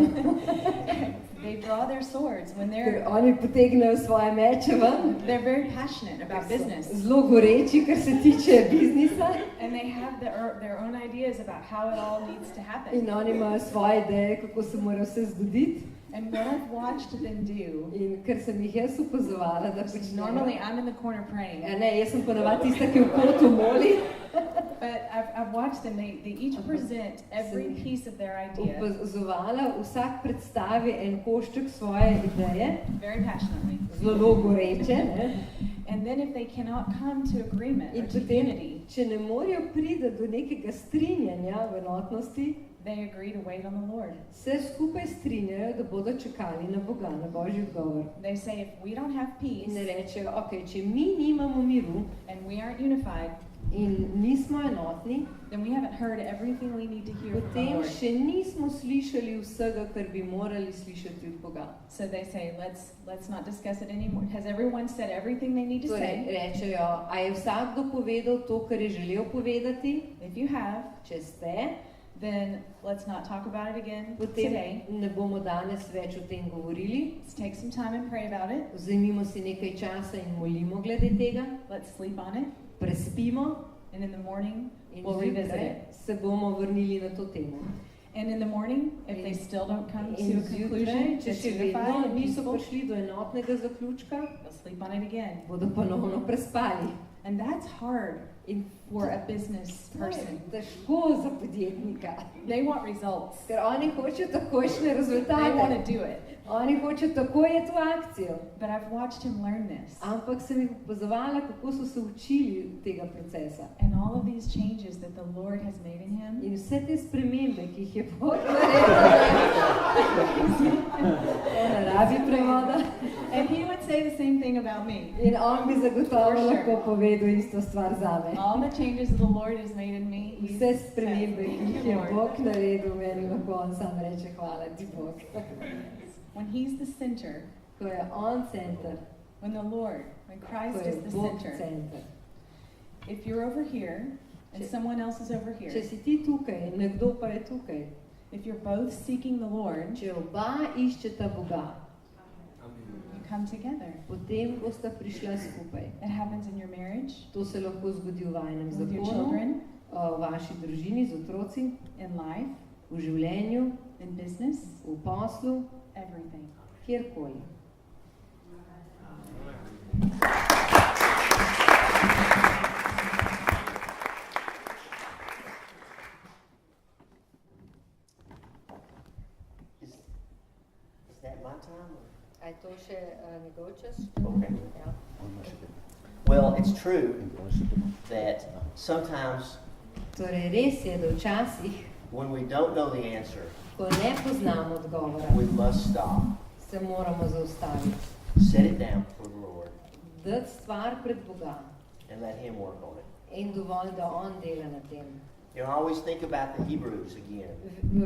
They draw their swords when Ker oni potegnejo svoje meče ven. they're very passionate about Ker so business. zelo goreči, kar se tiče biznisa. And they have their own ideas about how it all needs to happen. In oni imajo svoje ideje, kako se mora vse zgoditi. And what I've watched them do, In ker sem jih jaz opazovala, da because počnejo. normally I'm in the corner praying, Ja, ne, jaz sem ponavadi tista, ki v kotu moli. but I've watched them, they each present every piece of their idea Opazovala, vsak predstavi en košček svoje ideje, very passionately. zelo goreče. Ne? And then if they cannot come to agreement or In to potem, unity, če ne morejo priti do nekega strinjanja v enotnosti, they agree to wait on the Lord. se skupaj strinjajo, da bodo čakali na Boga, na Božji odgovor. They say if we don't have In peace rečejo, ok, če mi nimamo miru and we aren't unified, in nismo enotni, then we haven't heard everything we need to hear from the potem Lord. še nismo slišali vsega, kar bi morali slišati od Boga. So they say, let's not discuss it anymore. Has everyone said everything they need to Torej, say? rečejo, a je vsakdo povedal to, kar je želel povedati? If you have, Če ste, then let's not talk about it again potem today. ne bomo danes več o tem govorili. Let's take some time and pray about it. Vzemimo si nekaj časa in molimo glede tega, Let's sleep on it. prespimo And in the morning, in we'll revisit zjutraj it. se bomo vrnili na to temo. And in the morning, if they still don't come to In a conclusion, zjutraj, če that's še unified vedno and niso peaceful, prišli do enotnega zaključka, they'll sleep on it again. bodo ponovno prespali. And that's hard In for a business to je person. težko za podjetnika, They want results. ker oni hočejo takojšnje They want rezultate. to do it. Oni hočejo takoj iti v akcijo. But I've watched him learn this. Ampak sem jih opazovala, kako so se učili tega procesa. And all of these changes that the Lord has made in him, In vse te spremembe, ki jih je Bog naredil, ne rabi prevoda. and he would say the same thing about me. In on bi zagotovo For sure. lahko povedal isto stvar zame. All the changes that the Lord has made in me, he Vse says, spremembe, ki "Thank jih you, je Lord." Bog naredil, meni lahko on sam reče hvala ti Bog. When he's the center, Ko je on center, when the Lord, when ko Christ je is the Bog center, center. if you're over here and Če- someone else is over Če here, si ti tukaj, nekdo pa je tukaj, if you're both seeking the Lord, če oba iščeta Boga, you come together. potem bosta prišla skupaj. It happens in your marriage, To se lahko zgodi v vajnem with your zakonu, children, v vaši družini, z otroci, in life, v življenju, in business, v poslu, everything. kjerkoli. Is that my time? A je to še njegov čas? Okay. Ja. Well, it's true that sometimes Torej, res je, da včasih, when we don't know the answer, ko ne poznamo odgovora, we must stop, se moramo zaustaviti. set it down for the Lord, Dati stvar pred Boga and let Him work on it. in dovolj, da on dela na tem. You know, I always think about the Hebrews again.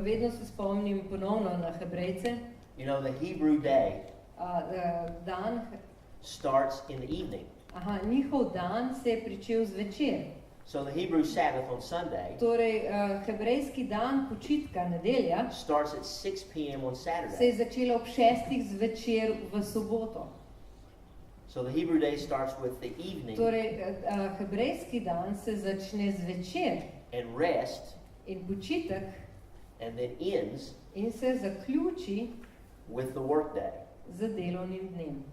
Vedno se spomnim ponovno na Hebrejce. You know, the Hebrew day Dan, starts in the evening. njihov dan se je pričel zvečer. So the Hebrew Sabbath on Sunday Torej, hebrejski dan počitka, nedelja, starts at 6 p.m. on se je Saturday. začela ob 6 zvečer v soboto. So the Hebrew day starts with the evening Torej, hebrejski dan se začne zvečer and rest, in počitek and then ends in se zaključi with the workday. z delovnim dnem.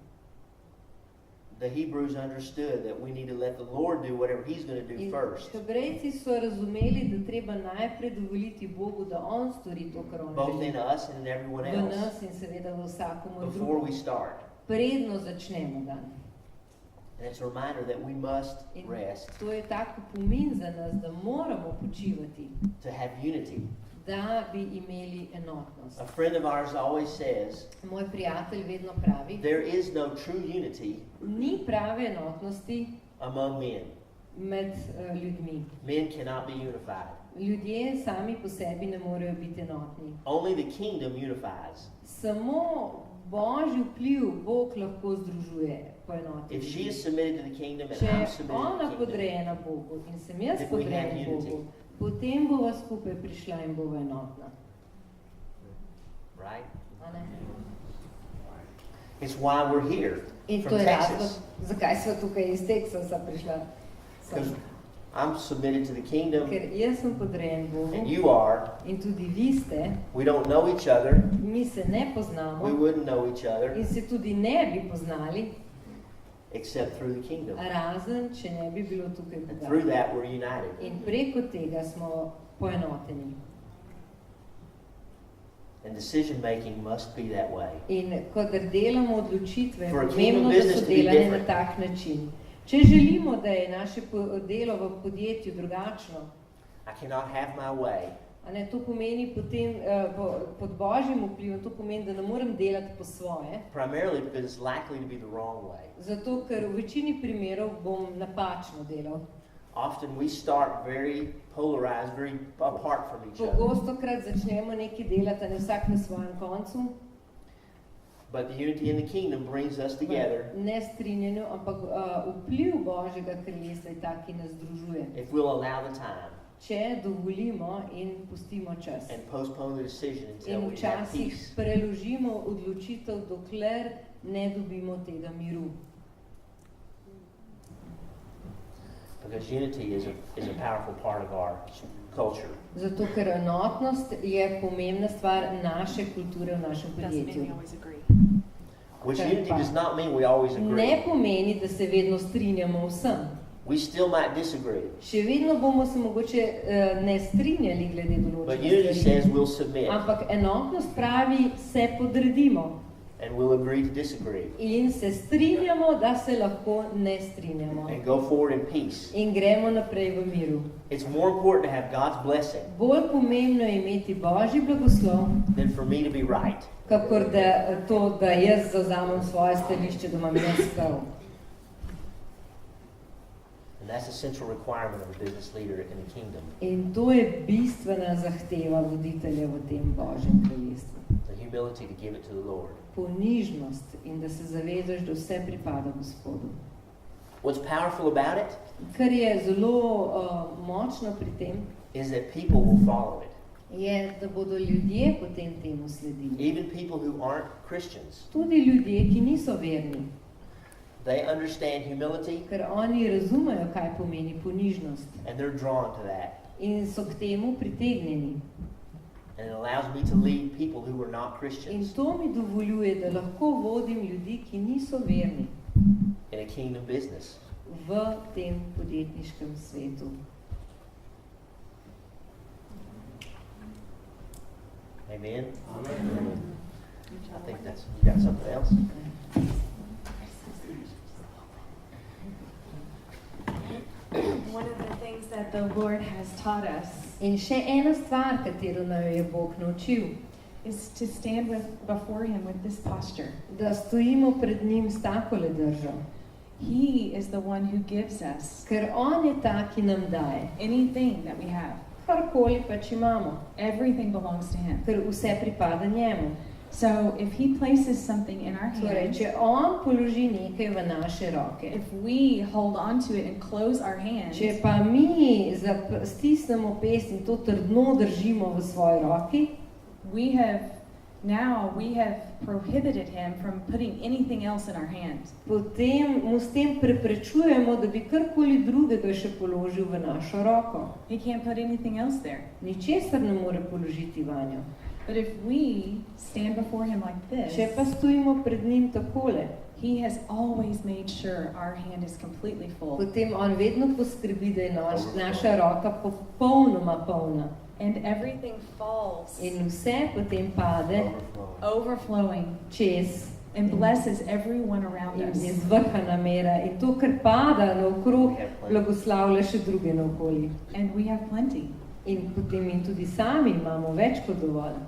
The Hebrews understood that we need to let the Lord do whatever He's going to do In first, Hebrejci so razumeli, da treba najprej dovoliti Bogu, da on stori to, kar on both in želi. us and in everyone V else, nas in seveda v vsakomur before we drugemu. start. Predno začnemo dan. And it's a reminder that we must In rest to je tak opomin za nas, da moramo počivati, to have unity. da bi imeli enotnost. A friend of ours always says, Moj prijatelj vedno pravi, there is no true unity ni prave enotnosti among men. med ljudmi. Men cannot be unified. Ljudje sami po sebi ne morejo biti enotni. Only the kingdom unifies. Samo Božji vpliv Bog lahko združuje, poenoti. If she ljudi. is submitted to the kingdom and Če I'm je submitted to ona the kingdom, podrejena Bogu in sem jaz If we have podrejen unity. Bogu, potem bova skupaj prišla in bova enotna. right? A ne? It's why we're here In from to je razlog, Texas. zakaj sva tukaj iz Teksasa prišla. sem. Because I'm submitted to the kingdom, ker jaz sem podrejen Bogu and you are. in tudi vi ste, We don't know each other. mi se ne We poznamo wouldn't know each other in se tudi ne bi poznali, except through the kingdom. razen če ne bi bilo tukaj And Boga. through that, we're united. In preko tega smo poenoteni. And decision making must be that way. In kadar delamo odločitve, je For a pomembno, kingdom da business so to be delane na different. tak način. Če želimo, da je naše delo v podjetju drugačno, I cannot have my way. a ne, to pomeni potem pod Božjim vplivom, to pomeni, da ne morem delati po svoje, Primarily because it's likely to be the wrong way. zato ker v večini primerov bom napačno delal. Often we start very polarized, very apart from each other. Pogostokrat začnemo nekaj delati, a ne vsak na svojem koncu, But the unity in the kingdom brings us together ne strinjanju, ampak vpliv Božjega kraljestva je tak, ki nas združuje. if we'll allow the time Če dovolimo in pustimo čas. and postpone the decision until In we have včasih peace. preložimo odločitev, dokler ne dobimo tega miru. Because unity is a powerful part of our culture. Zato, ker enotnost je pomembna stvar naše kulture v našem Doesn't mean podjetju. we always agree. Which Okay, unity fine. does not mean we always Ne agree. pomeni, da se vedno strinjamo vsem. We still might disagree. Še vedno bomo se mogoče ne strinjali glede But unity določenih says stvari. we'll submit Ampak enotnost pravi, se podredimo and we'll agree to disagree in se strinjamo, da se lahko ne strinjamo. and go forward in peace. In gremo naprej v miru. It's more important to have God's blessing Bolj pomembno je imeti Božji blagoslov, than for me to be right. kakor da to, da jaz zavzamem svoje stališče, da imam jaz prav. And that's a central requirement of a business leader in the kingdom. In to je bistvena zahteva voditelja v tem Božjem kraljestvu. The humility to give it to the Lord. Ponižnost in da se zavedaš, da vse pripada Gospodu. What's powerful about it Kar je zelo močno pri tem, is that people will follow it. je, da bodo ljudje potem temu sledili. Even people who aren't Christians. Tudi ljudje, ki niso verni, They understand humility ker oni razumejo, kaj pomeni ponižnost and they're drawn to that. in so k temu pritegnjeni. And it allows me to lead people who are not In Christians to mi dovoljuje, da lahko vodim ljudi, ki niso verni in a kingdom business. v tem podjetniškem svetu. Amen? I think that's, you got something else? One of the things that the Lord has taught us In še ena stvar, katero nam je Bog naučil, is to stand before Him with this posture. da stojimo pred njim s takole držo. He is the one who gives us Ker on je ta, ki nam daje. anything that we have. Karkoli pač imamo. Everything belongs to Him. Ker vse pripada njemu. So if He places something in our Torej, hands, če on položi nekaj v naše roke, if we hold on to it and close our hands, če pa mi stisnemo pest in to trdno držimo v svoji roki, we have prohibited Him from putting anything else in our hands. potem mu s tem preprečujemo, da bi karkoli drugega še položil v našo roko. He can't put anything else there. Ničesar ne more položiti vanjo. But if we stand before Him like Če pa this, stojimo pred njim takole, He has always made sure our hand is completely full. potem on vedno poskrbi, da je naša roka popolnoma polna. And everything falls, In vse potem pade overflowing, čez and blesses everyone around in us. je zvrhana mera. In to, kar pada naokrog, blagoslavlja še druge naokoli. And we have plenty. In potem in tudi sami imamo več kot dovolj.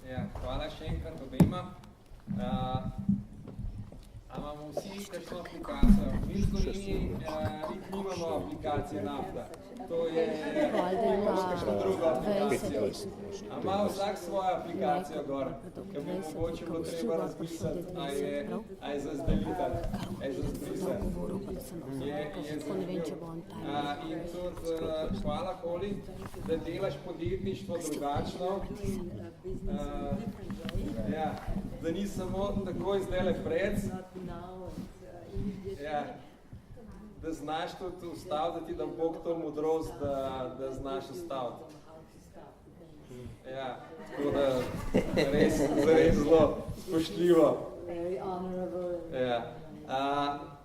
Ja, hvala še enkrat obema. A imamo vsi kakšno aplikacijo? mi v Sloveniji nimamo aplikacije nafta. To je kakšna druga aplikacija. A ima vsak svojo aplikacijo gor, ki bi mogoče bilo treba razpisati, a je za zdelitati, a je za zbrisati. Je zanimivo. In tudi hvala, Holi, da delaš podjetništvo drugačno. Da ni samo takoj zdajle pred, da znaš tudi ustaviti, da ti da Bog to modrost, da znaš ustaviti. Tako da res zelo spoštljivo.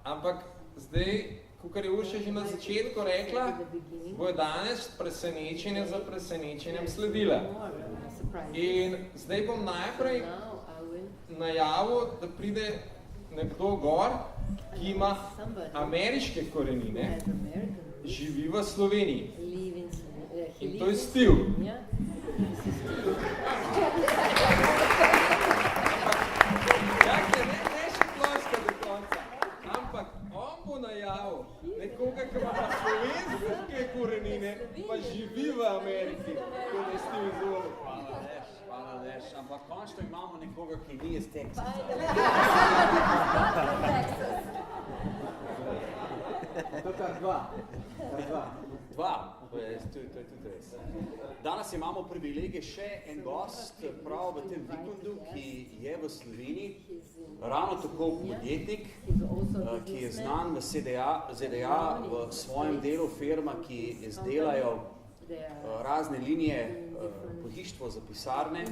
Ampak zdaj, kakor je Urša že na začetku rekla, bojo danes presenečenje za presenečenjem sledila. In zdaj bom najprej najavil, da pride nekdo gor, ki ima ameriške korenine, živi v Sloveniji. In to je Stiv. Čakaj, ne še ploska do konca, ampak on bo najavil nekoga, ki ima slovenske korenine, pa živi v Ameriki. To je Stiv izvolil. Hvala, Leš. Ampak končno imamo nekoga, ki ni iz Teksasa. To je kar dva. To je tudi res. Danes imamo privilegij še en gost prav v tem vikendu, ki je v Sloveniji, ravno tako podjetnik, ki je znan v ZDA v svojem delu firma, ki izdelajo razne linije pohištvo za pisarne.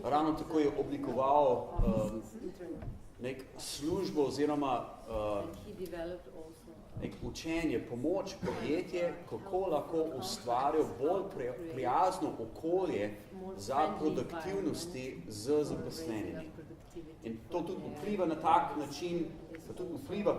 Ravno tako je oblikoval nek službo oziroma nek učenje, pomoč, podjetje, kako lahko ustvarijo bolj prijazno okolje za produktivnosti z zaposlenimi. In to tudi vpliva na tak način, da tudi vpliva,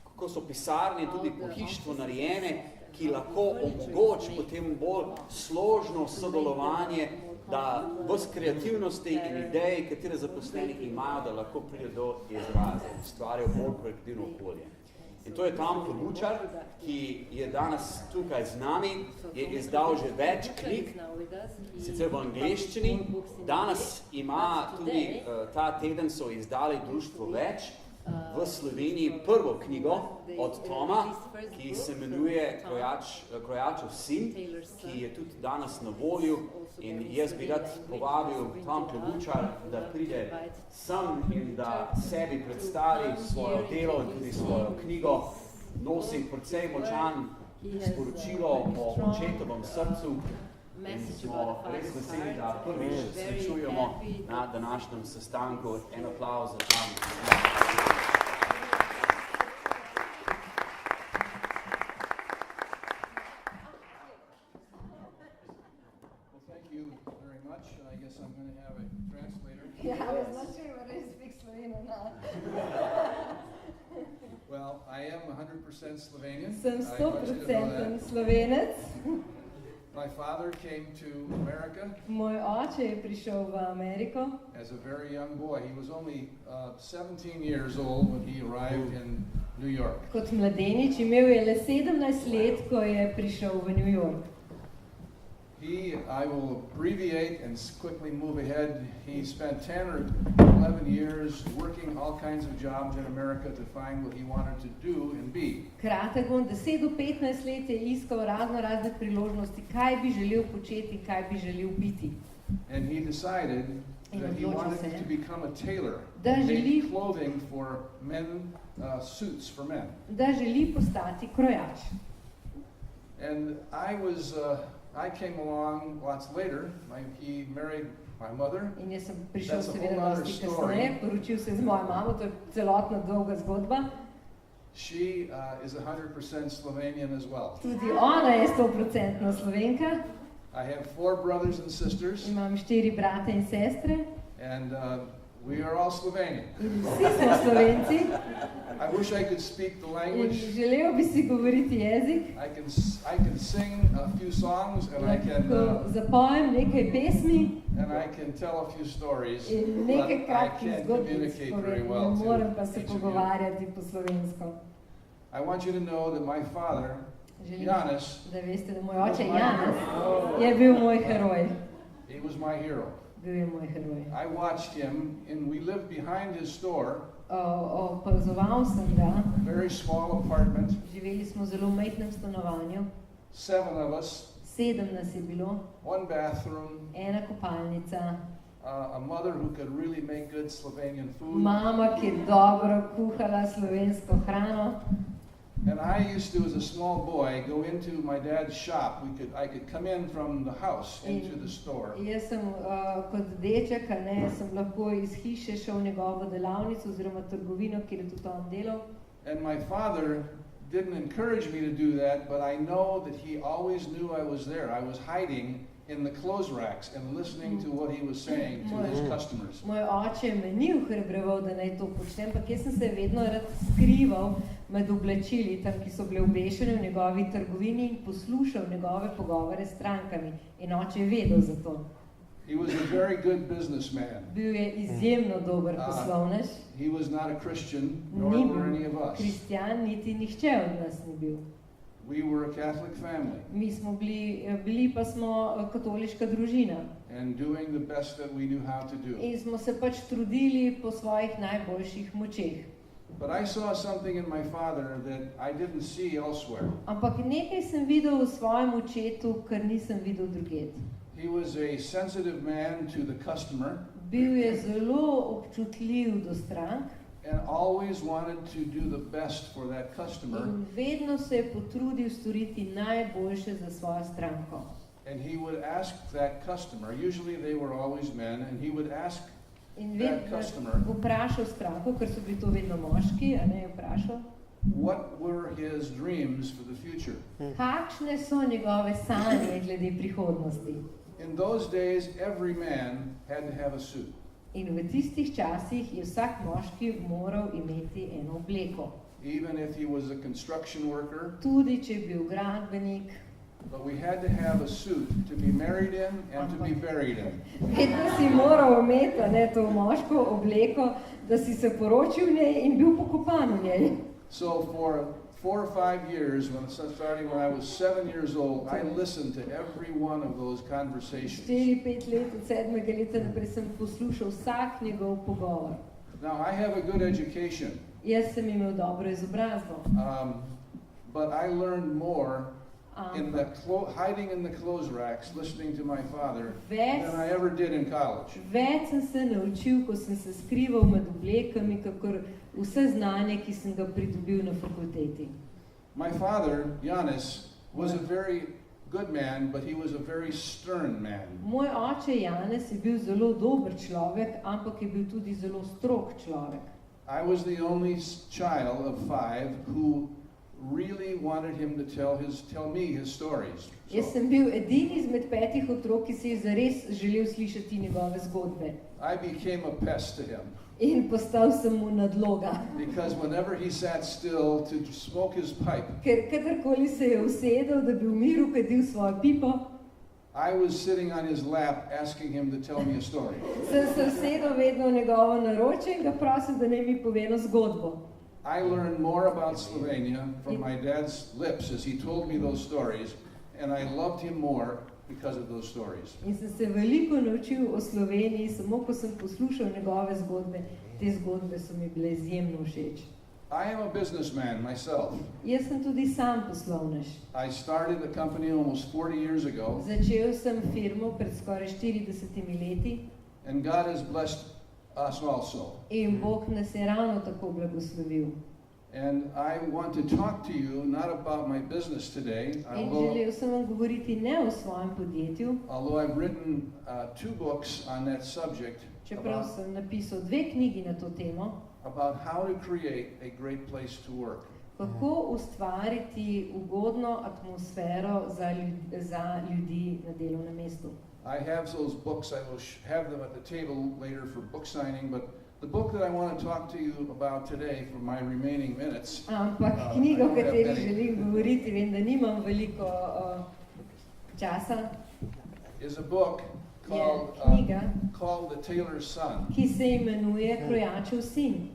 kako so pisarne in tudi pohištvo narejene, ki lahko omogoči potem bolj složno sodelovanje, da v kreativnosti in ideji, katere zaposleni imajo, da lahko pride do izraza, ustvarijo bolj produktivno okolje. In to je Tom Klobučar, ki je danes tukaj z nami, je izdal že več knjig, sicer v angleščini. Danes ima tudi, ta teden so izdali društvo Več, v Sloveniji prvo knjigo od Toma, ki se imenuje Krojačev sin, ki je tudi danes na volju. In jaz bi rad povabil Tom Klobučar, da pride sem in da sebi predstavi svojo delo in tudi svojo knjigo. Nosi precej močan sporočilo o očetovem srcu in smo res veseli, da prvič srečujemo na današnjem sestanku. En aplavz za Tom. Well, I am 100% Slovenian. Sem 100% Slovenec. My father came to America. Moj oče je prišel v Ameriko. As a very young boy, he was only 17 years old when he arrived in New York. Kot mladenič, imel je le 17 let, ko je prišel v New York. I will abbreviate and quickly move ahead. He spent 10 or 11 years working all kinds of jobs in America to find what he wanted to do and be. Kratek on, 10 do 15 let je iskal razne priložnosti, kaj bi želel početi, kaj bi želel biti. And he decided that he wanted to become a tailor, da želi, make clothing for men, suits for men. Da želi postati krojač. And I came along lots later. He married my mother. In jaz sem prišel seveda dosti kasneje, poročil se z mojo mamo, to je celotna dolga zgodba. She is 100% Slovenian as well. Tudi ona je 100% Slovenka. I have 4 brothers and sisters. Imam 4 brate in sestre. And We are all Slovenian. In vsi smo Slovenci. I wish I could speak the In language. želel bi si govoriti jezik. I can sing a few songs and I can Lahko zapojem nekaj pesmi tell a few stories, in but nekaj I kratkih can't zgodbic communicate very povem. well Ne to morem pa se each of you. pogovarjati po slovensko. I want you to know that my father, Želim, Janez, da veste, da moj oče Janez je bil moj heroj. he was my hero. Bil je moj heroj. I watched him, and we lived behind his store, Opazoval sem ga. very small apartment, Živeli smo v zelo majhnem stanovanju. 7 of us, 7 nas je bilo, 1 bathroom, ena kopalnica, a mother who could really make good Slovenian food. mama, ki je dobro kuhala slovensko hrano. And I used to, as a small boy, go into my dad's shop. I could come in from the house into the store. Jaz sem kot deček, sem lahko iz hiše šel v njegovo delavnico oziroma trgovino, kjer je tudi on delal. And my father didn't encourage me to do that, but I know that he always knew I was there. I was hiding in the clothes racks and listening to what he was saying to his customers. Moj oče me ni ohrabrjeval, da naj to počnem, ampak jaz sem se vedno rad skrival med oblačili, tam, ki so bile obešene v njegovi trgovini in poslušal njegove pogovore s strankami. In oče je vedel za to. He was a very good businessman. Bil je izjemno dober poslovnež. He was not a Christian, nor Ni were any of us. kristjan, niti nihče od nas ni bil. We were a Catholic family Mi smo bili pa smo katoliška družina. and doing the best that we knew how to do. In smo se pač trudili po svojih najboljših močeh. But I saw something in my father that I didn't see elsewhere. Ampak nekaj sem videl v svojem očetu, kar nisem videl drugje. He was a sensitive man to the customer Bil je zelo občutljiv do strank and always wanted to do the best for that customer. in vedno se je potrudil storiti najboljše za svojo stranko. And he would ask that customer, usually they were always men, and he would ask In that vedno customer vprašal stranko, ker so bili to vedno moški, a ne je vprašal, what were his dreams for the future. kakšne so njegove sanje glede prihodnosti. In those days, every man had to have a suit. In v tistih časih je vsak moški moral imeti eno obleko. Even if he was a construction worker, Tudi če je bil gradbenik, but we had to have a suit to be married in and to be buried in. vedno si moral imeti to moško obleko, da si se poročil v njej in bil pokopan v njej. So for 4 or 5 years, starting when I was 7 years old, I listened to every one of those conversations. 4-5 let od 7. leta naprej sem poslušal vsak njegov pogovor. Now, I have a good education, Jaz sem imel dobro izobrazbo, but I learned more in ampak hiding in the clothes racks, listening to my father, več, than I ever did in college. več sem se naučil, ko sem se skrival med oblekami, kakor vse znanje, ki sem ga pridobil na fakulteti. My father, Janez, was a very good man, but he was a very stern man. Moj oče Janez je bil zelo dober človek, ampak je bil tudi zelo strog človek. I was the only child of 5 who really wanted him to tell me his stories. Jaz sem bil edini izmed 5 otrok, ki si je zares želel slišati njegove zgodbe. I became a pest to him In postal sem mu nadloga. because whenever he sat still to smoke his pipe, Ker kadarkoli se je usedel, da bi v miru kadil svojo pipo, I was sitting on his lap asking him to tell me a story. sem se usedel vedno v njegovo naročje in ga prosil, da naj mi pove eno zgodbo. I learned more about Slovenia from my dad's lips as he told me those stories, and I loved him more because of those stories. In sem se veliko naučil o Sloveniji, samo ko sem poslušal njegove zgodbe. Te zgodbe so mi bile izjemno všeč. I am a businessman myself. Jaz sem tudi sam poslovnež. I started the company almost 40 years ago, Začel sem firmo pred skoraj 40 leti and God has blessed us also. in Bog nas je ravno tako blagoslovil. And I want to talk to you not about my business today, In želel sem vam govoriti ne o svojem podjetju, although I've written 2 books on that subject čeprav sem napisal 2 knjigi na to temo, about how to create a great place to work. Kako ustvariti ugodno atmosfero za ljudi na delovnem mestu. I have those books. I will have them at the table later for book signing, but the book that I want to talk to you about today for my remaining minutes. Ampak I knjiga, o don't have kateri many. želim govoriti, vem, da nimam veliko časa, Is a book je called knjiga, called The Tailor's Son, ki se imenuje Krojačev sin.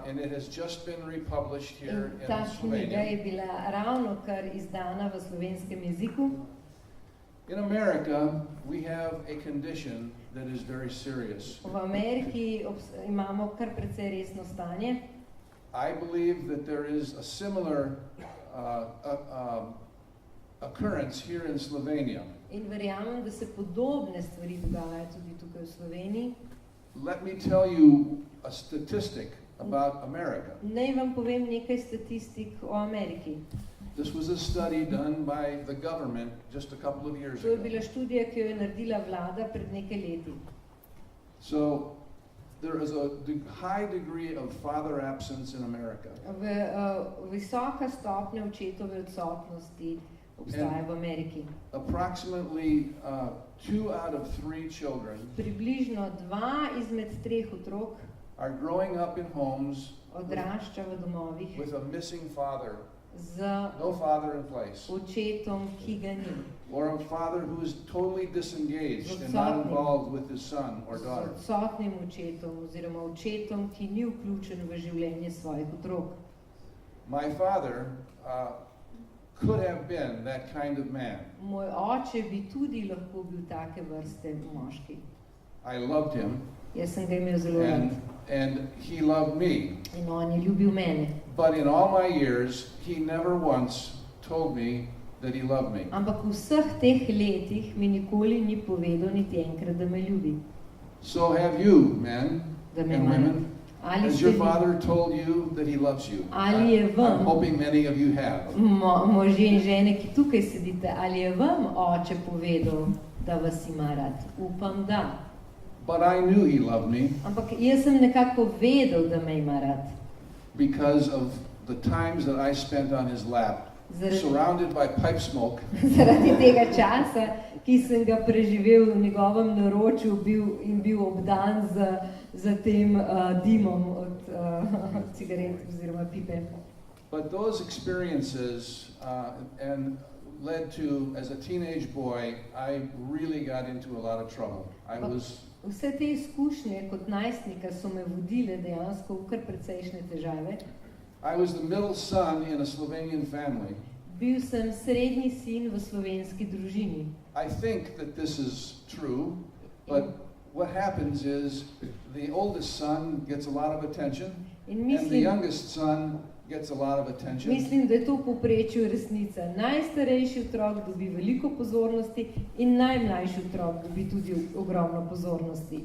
and it has just been republished here In ta in knjiga je Slovenia. bila ravno kar izdana v slovenskem jeziku. In America, we have a condition that is very serious. V Ameriki imamo kar precej resno stanje. I believe that there is a similar occurrence here in Slovenia. In verjamem, da se podobne stvari dogajajo tudi tukaj v Sloveniji. Let me tell you a statistic about America. Naj vam povem nekaj statistik o Ameriki. This was a study done by the government just a couple of years To je ago. bila študija, ki jo je naredila vlada pred nekaj leti. So there is a high degree of father absence in America. Visoka stopnja očetove odsotnosti obstaja v Ameriki. Approximately 2 out of 3 children Približno 2 izmed 3 otrok are growing up in homes odrašča v domovih with a missing father, z no father in place, očetom, ki ga ni. or a father who is totally disengaged and not involved with his son or Z daughter. odsotnim očetom oziroma očetom, ki ni vključen v življenje svojih otrok. My father could have been that kind of man. Moj oče bi tudi lahko bil take vrste moški. I loved him, Jaz sem ga imel zelo rad and he loved me. in on je ljubil mene. But in all my years, he never once told me that he loved me. Ampak v vseh teh letih mi nikoli ni povedal niti enkrat, da me ljubi, So have you, men da me and mara. women? Ali Has ste your vi, father told you that he loves you? Ali je I'm vam, hoping many of you have. možje in žene, ki tukaj sedite, ali je vam oče povedal, da vas ima rad? Upam, da. But I knew he loved me Ampak jaz sem nekako vedel, da me ima rad. because of the times that I spent on his lap, Zaradi, surrounded by pipe smoke zaradi tega časa, ki sem ga preživel v njegovem naročju bil obdan z tem dimom od cigaret oziroma pipe. But those experiences and led to, as a teenage boy, I really got into a lot of trouble. Vse te izkušnje kot najstnika so me vodile dejansko v kar precejšnje težave. I was the middle son in a Slovenian family. Bil sem srednji sin v slovenski družini. I think that this is true, but what happens is the oldest son gets a lot of attention In and the youngest son gets a lot of attention. mislim, da je to v povprečju resnica. Najstarejši otrok dobi veliko pozornosti in najmlajši otrok dobi tudi ogromno pozornosti.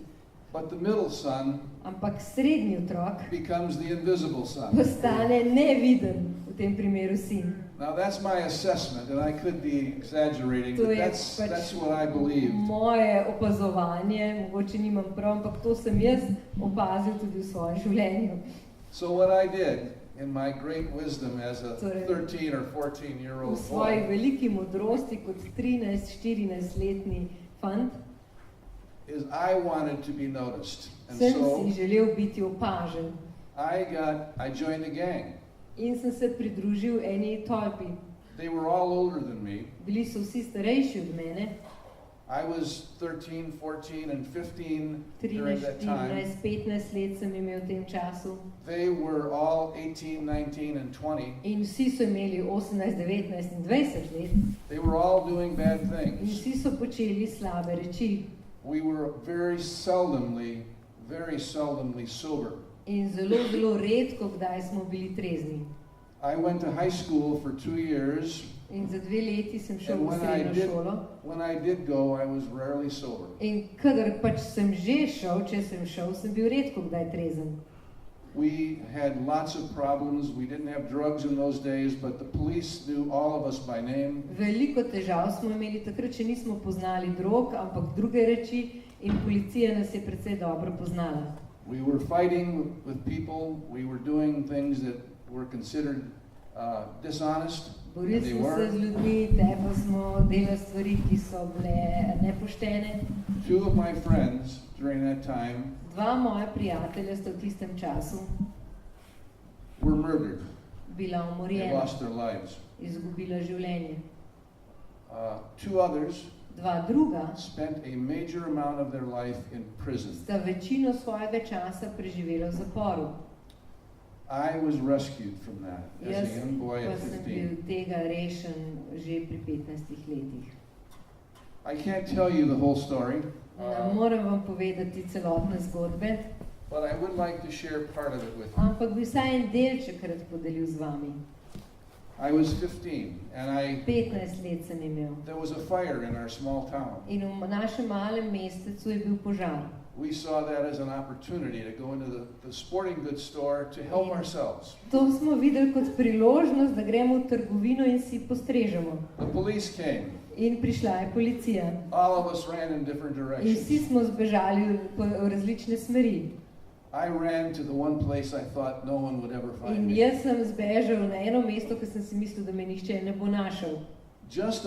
But the middle son Ampak srednji otrok becomes the invisible son. postane neviden, v tem primeru sin. Now that's my assessment, and I could be exaggerating, To but je that's what I believed. moje opazovanje, mogoče nimam prav, ampak to sem jaz opazil tudi v svojem življenju. So what I did in my great wisdom as a Torej, 13 or V 14-year-old svoji boy veliki modrosti kot 13-14-letni fant is I wanted to be noticed. And sem so si želel biti opažen I joined a gang. in sem se pridružil eni tolpi. They were all older than me. Bili so vsi starejši od mene, I was 13, 14, and 15 during 13, that time. 14, 15 let sem imel v tem času They were all 18, 19, and 20. in vsi so imeli 18, 19 in 20 let They were all doing bad in things. vsi so počeli slabe reči We were very seldomly sober. in zelo redko kdaj smo bili trezni. I went to high school for 2 years, In za 2 leti sem šel and v srednjo šolo when I did go, I was rarely sober. in kadar pač sem že šel, če sem šel, sem bil redko kdaj trezen. We had lots of problems. We didn't have drugs in those days, but the police knew all of us by name. Veliko težav smo imeli takrat, če nismo poznali drog, ampak druge reči in policija nas je precej dobro poznala. We were fighting with people. We were doing things that were considered dishonest. Borili They smo se were. z ljudmi, tepali smo, delali stvari, ki so bile nepoštene. Two of my friends during that time Dva moja prijatelja sta v tistem času were murdered. bila They umorjena, lost their lives. izgubila življenje. Two others Dva druga spent a major amount of their life in prison. sta večino svojega časa preživela v zaporu. I was rescued from that Jaz as a young boy pa at sem bil 15. tega rešen že pri 15 letih. I can't tell you the whole story, Ne morem vam povedati celotne zgodbe, but I would like to share part of it with you. ampak bi vsaj en delček rad podelil z vami. I was 15 and 15 let sem imel there was a fire in our small town. in v našem malem mestecu je bil požar. We saw that as an opportunity to go into the sporting goods store to help ourselves. To smo videli kot priložnost, da gremo v trgovino in si postrežemo. The police came. In prišla je policija. All of us ran in different In vsi directions. smo zbežali v različne smeri. I ran to the one place I thought no one would ever find In me. jaz sem zbežal na eno mesto, ker sem si mislil, da me nihče ne bo našel. Just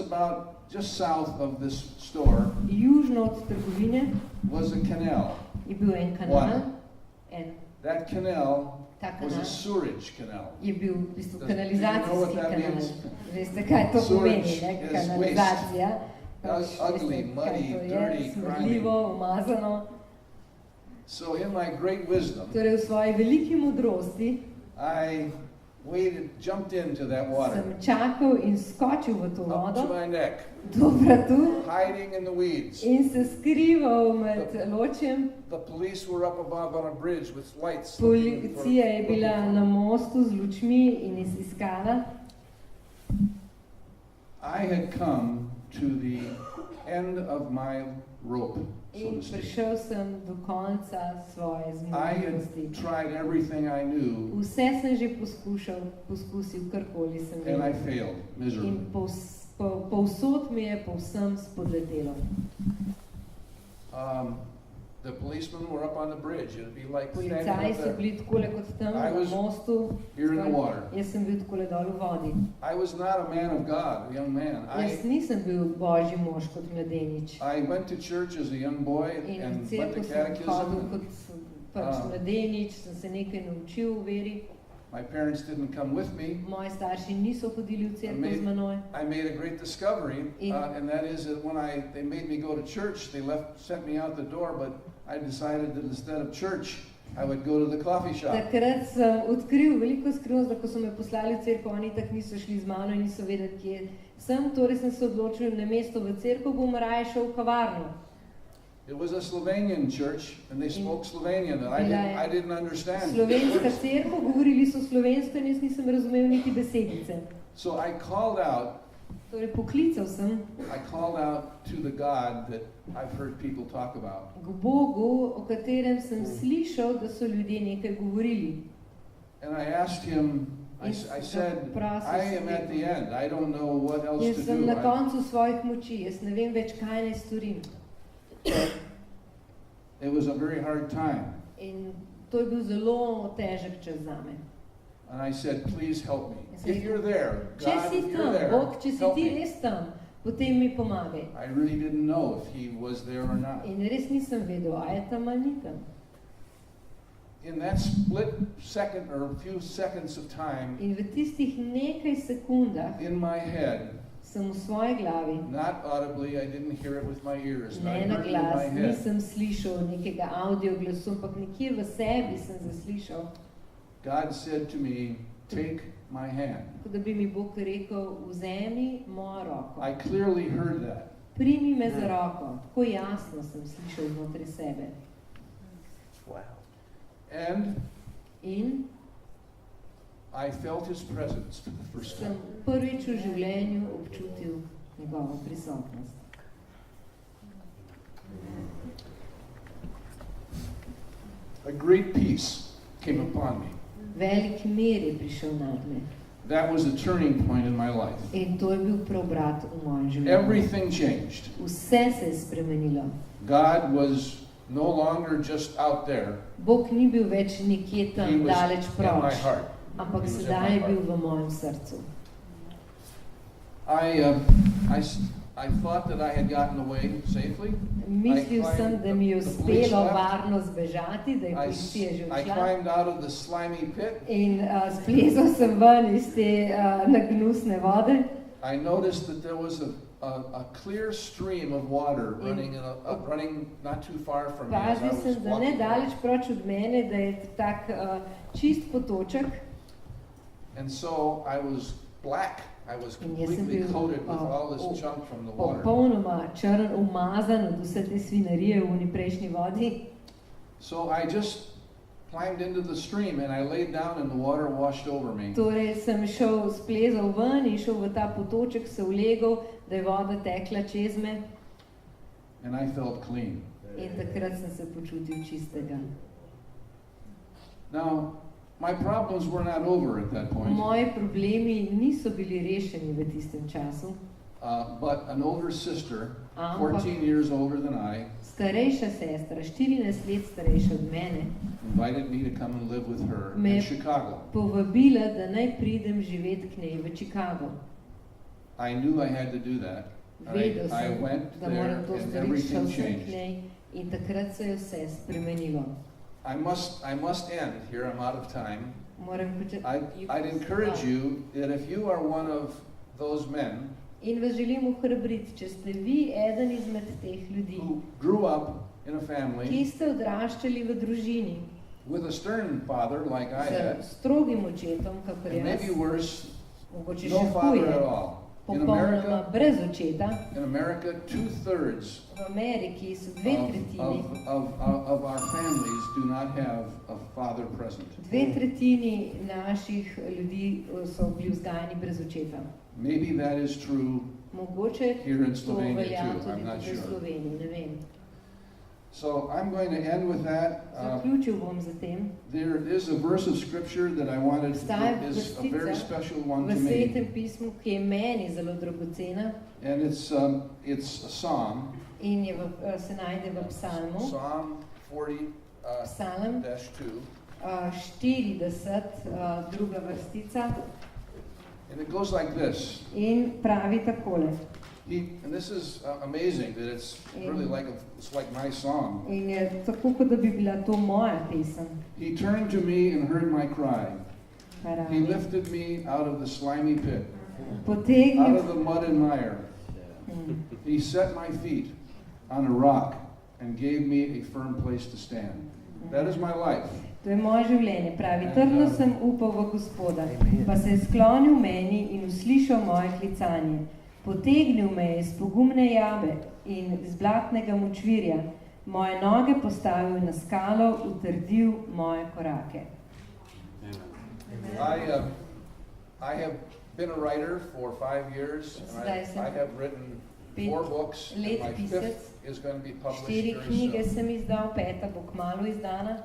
south of this store Južno od trgovine was a canal. je bil en kanal. That canal Ta was a kanal sewerage canal. je bil v bistvu Do you know what kanalizacijski that kanal. means? Veste, kaj to pomeni, Sewage ne? is Kanalizacija. Ugly, Veste, kaj muddy, to je? dirty, Smrdljivo, umazano. So in my great wisdom, Torej v svoji veliki modrosti I jumped into that water sem čakal in skočil v to up to vodo my neck, do vratu hiding in the weeds. in se skrival med ločjem. The police were up above on a bridge with lights. looking for- Policija je bila na mostu z lučmi in iskala. I had come to the end of my rope, so In to speak. prišel sem do konca svoje I zmožnosti. had tried everything I knew, Vse sem že poskusil, karkoli sem and I vedel. failed miserably. In povsod mi je povsem spodletelo. The policemen were up on the bridge. It'd be like standing Policaji up so there. bili takole kot tam I na was mostu. here in the water. Jaz sem bil takole dol v vodi. I was not a man of God, a young man. Jaz nisem bil božji mož kot mladenič. I went to church as a young boy In v and went to cerkev sem hodil catechism. kot pač mladenič, sem se nekaj naučil v veri. My parents didn't come with me. Moji starši niso hodili v cerkev z menoj. I made a great discovery, In- and that is that when they made me go to church, they sent me out the door, but I decided that instead of church, I would go to the coffee shop. Takrat sem odkril veliko skrivnost, da ko so me poslali v cerkev, oni tak niso šli z mano in niso vedeli, kje sem. Torej sem se odločil, namesto v cerkev bom raje šel v kavarno. It was a Slovenian church, and they spoke Slovenian, and I didn't understand. Slovenska cerkev, govorili so slovensko in jaz nisem razumel niti besedice. So I called out Torej poklical sem to the God that I've heard people talk about. k Bogu, o katerem sem slišal, da so ljudje nekaj govorili. And I asked him, I said, I am at the end. I don't know what else Jaz to sem do. na koncu svojih moči, jaz ne vem več, kaj naj storim. It was a very hard time. In to je bil zelo težek čas zame. And I said, please help me. Jaz sem If you're there, Če God, si if you're tam, there, Bog, če si help ti me. res tam, potem mi pomagaj. I really didn't know if he was there or not. In res nisem vedel, a je tam ali ni tam. In that split second or a few seconds of time, In v tistih nekaj sekundah in my head, sem v svoji glavi, not audibly, I didn't hear it with my ears, but I ne na heard it in my glas, head. nisem slišal nekega audio glasu, ampak nekje v sebi sem zaslišal, God said to me, take my hand. kot da bi mi Bog rekel, vzemi mojo roko. I clearly heard that. Primi me za roko. Tako jasno sem slišal znotraj sebe. Wow. And In I felt his presence for the first sem time. prvič v življenju občutil njegovo prisotnost. A great peace came upon me. Velik mir je prišel nad me. That was a turning point in my life. In to je bil preobrat v mojem življenju. Everything changed. Vse se je spremenilo. God was no longer just out there. Bog ni bil več nekje He tam was daleč in my proč, heart. ampak He was in sedaj my je heart. bil v mojem srcu. I thought that I had gotten away safely. Mislil sem, da mi je The police uspelo left. varno zbežati, da je policija že I odšla. climbed out of the slimy pit. In splezal sem ven iz te nagnusne vode. I noticed that there was a clear stream of water running running not too far from me as I Pazil was sem, da ne walking. daleč proč od mene, da je tak čist potoček. And so I was black. I was In jaz sem completely bil coated with all this junk from the water. popolnoma črn, umazan od vse te svinarije v oni prejšnji vodi. So I just climbed into the stream and I laid down and the water washed over me. Torej sem šel, splezal ven in šel v ta potoček, se ulegel, da je voda tekla čez me. And I felt clean. In takrat sem se počutil čistega. Now, my problems were not over at that point. Moji problemi niso bili rešeni v tistem času, But an older sister, ampak 14 years older than I, starejša sestra, 14 let starejša od mene, invited me to come and live with her Me- in Chicago. povabila, da naj pridem živeti k njej v Chicago. I knew I had to do that. Vedel I sem, went da there moram to and storiti, everything šel sem k changed. njej in takrat se je vse spremenilo. I must end here. I'm out of time. Moram I'd encourage you that if you are one of those men In vas želim ohrabriti, če ste vi eden izmed teh ljudi, who grew up in a ki family ste odraščali v družini with a stern father like I s had, strogim očetom, kakor and jaz, maybe worse, mogoče še no father huje, at all. In popolnoma America, brez očeta. in America, 2/3 V Ameriki so dve tretjini, of our families do not have a father present. dve tretjini naših ljudi so bili vzgajani brez očeta. Maybe that is true. Mogoče Here in to Slovenia velja too, tudi I'm not v sure. Sloveniji, ne vem. So I'm going to end with that. Zaključil bom z tem. There is a verse of scripture that I wanted, Obstaja that is a very vrstica special one V to me. Svetem pismu, ki je meni zelo dragocena And it's a psalm, in je se najde v psalmu, Psalm 40 psalm dash 2. 40, druga vrstica, And it goes like this. in pravi takole. And this is amazing that it's really it's like my song. In je tako, kot da bi bila to moja pesem. He turned to me and heard my cry. He Pravi. lifted me out of the slimy pit, out Potegnil, of the mud and mire. He set my feet on a rock and gave me a firm place to stand. That is my life. to je moje življenje, pravi, trdno sem upal v Gospoda, pa se je sklonil meni in uslišal moje klicanje. Potegnil me je iz pogumne jame in iz blatnega močvirja, moje noge postavil na skalo, utrdil moje korake. I have been a writer for 5 years, and I have written 4 books, and my 5th is going to be published 4 very knjige soon. sem izdal, 5. bo kmalu izdana.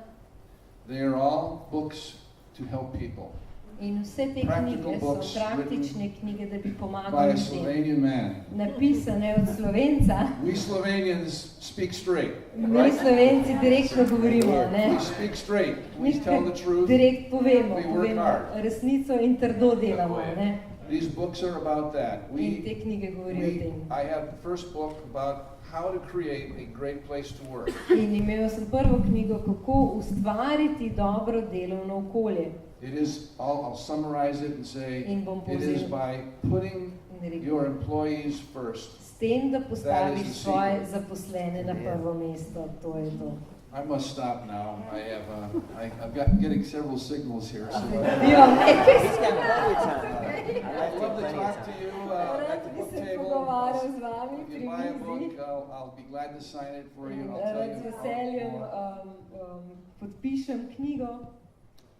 They are all books to help people In vse te Practical knjige so books praktične knjige, da bi by pomagali a ljudem. Slovenian man. Napisane od Slovenca. We Slovenians speak straight, Mi right? Slovenci direktno govorimo, ne? We speak straight. We Mi tell the truth. direkt povemo, We work povemo hard. resnico in trdo delamo, ne? These books are about that. In te knjige govorijo o tem. I have the first book about how to create a great place to work. In imel sem prvo knjigo, kako ustvariti dobro delovno okolje. It is, I'll summarize it and say, In bom it is povzel by putting in rekel, your employees first. s tem, da That postaviš is the svoje secret. zaposlene na prvo mesto, to je to. I must stop now. I've got getting several signals here. So Imam nekaj I'd love to talk to you at the Rad bi book se table. pogovarjal z vami If pri you buy a mizi. book, I'll be glad to sign it for you. I'll tell Rad z you veseljem more. podpišem knjigo.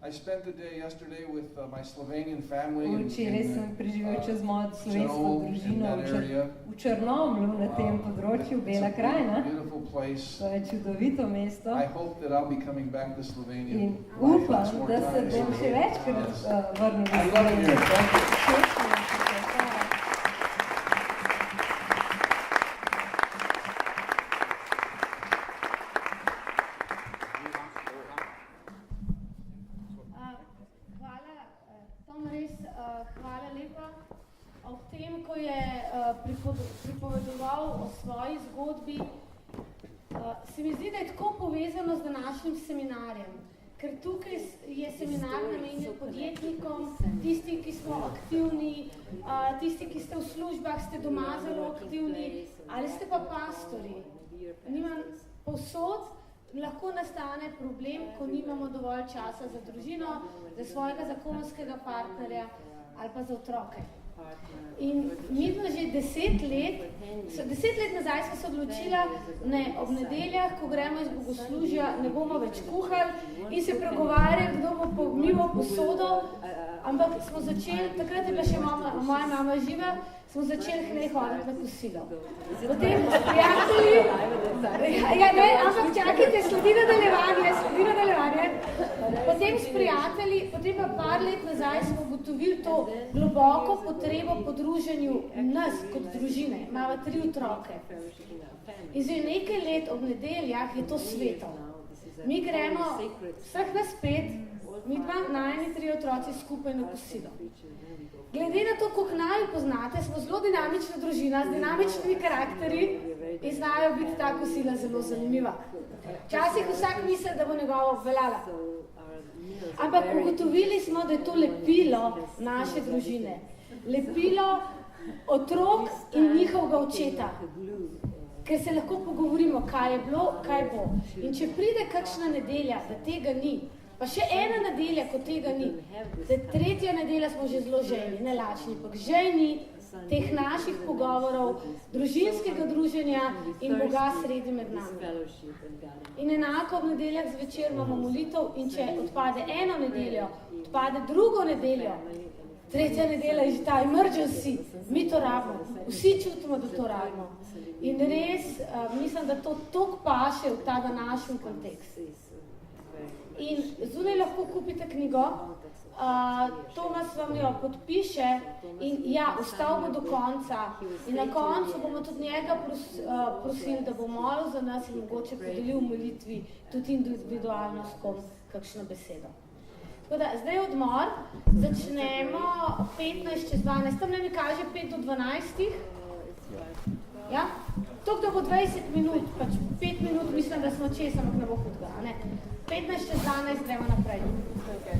I spent the day yesterday with my Slovenian family Včeraj sem preživel čez mojo slovensko Črnomlju, družino in that area. v Črnomlju na tem področju, Bela krajina. Beautiful place. To je čudovito mesto. I hope that I'll be coming back to Slovenia. In lots upam, more da se times. bom še večkrat vrnil v I love it here. Thank you. Slovenijo. Hvala svoji zgodbi, se mi zdi, da je tako povezano z današnjim seminarjem. Ker tukaj je seminar namenjen podjetnikom, tisti, ki smo aktivni, tisti, ki ste v službah, ste doma zelo aktivni, ali ste pa pastori. Povsod lahko nastane problem, ko nimamo dovolj časa za družino, za svojega zakonskega partnerja ali pa za otroke. In mi smo že 10 let nazaj smo se odločila, ne, ob nedeljah, ko gremo iz bogoslužja, ne bomo več kuhali in se pregovarjali, kdo bo pomival posodo, ampak smo začeli, takrat je bila še moja mama živa, smo začeli hoditi na kosilo. Potem prijatelji, ampak čakajte, sledi nadaljevanje. Potem s prijatelji, potem pa par let nazaj smo ugotovili to globoko potrebo po druženju nas kot družine. Imamo 3 otroke. In že nekaj let ob nedeljah je to sveto. Mi gremo vseh nas 5, mi 2, najni 3 otroci skupaj na kosilo. Glede na to, koliko naju poznate, smo zelo dinamična družina, z dinamičnimi karakterji in znajo biti ta kosila zelo zanimiva. Včasih vsak misli, da bo njegovo obveljala. Ampak ugotovili smo, da je to lepilo naše družine. Lepilo otrok in njihovega očeta. Ker se lahko pogovorimo, kaj je bilo, kaj bo. In če pride kakšna nedelja, da tega ni, pa še ena nedelja, ko tega ni, da 3. nedelja smo že zelo žejni, ne lačni, pa žejni teh naših pogovorov, družinskega druženja in Boga sredi med nami. In enako ob nedeljah zvečer imamo molitev in če odpade eno nedeljo, odpade drugo nedeljo, 3. nedelja je že ta emergency, mi to rabimo, vsi čutimo, da to rabimo. In res mislim, da to toliko paše v ta današnji kontekst. In zunaj lahko kupite knjigo, Tomas vam jo podpiše in ja, ostal bo do konca. In na koncu bomo tudi njega prosili, da bo molil za nas in mogoče podelil v molitvi tudi individualno s kom kakšno besedo. Tako da, zdaj odmor, začnemo 15 čez 12, tam ne mi kaže 5 do 12. Ja? Tok, da bo 20 minut, pač 5 minut mislim, da smo čez, ampak ne bo hudga, ne? 15 čez 12 gremo naprej. Okay.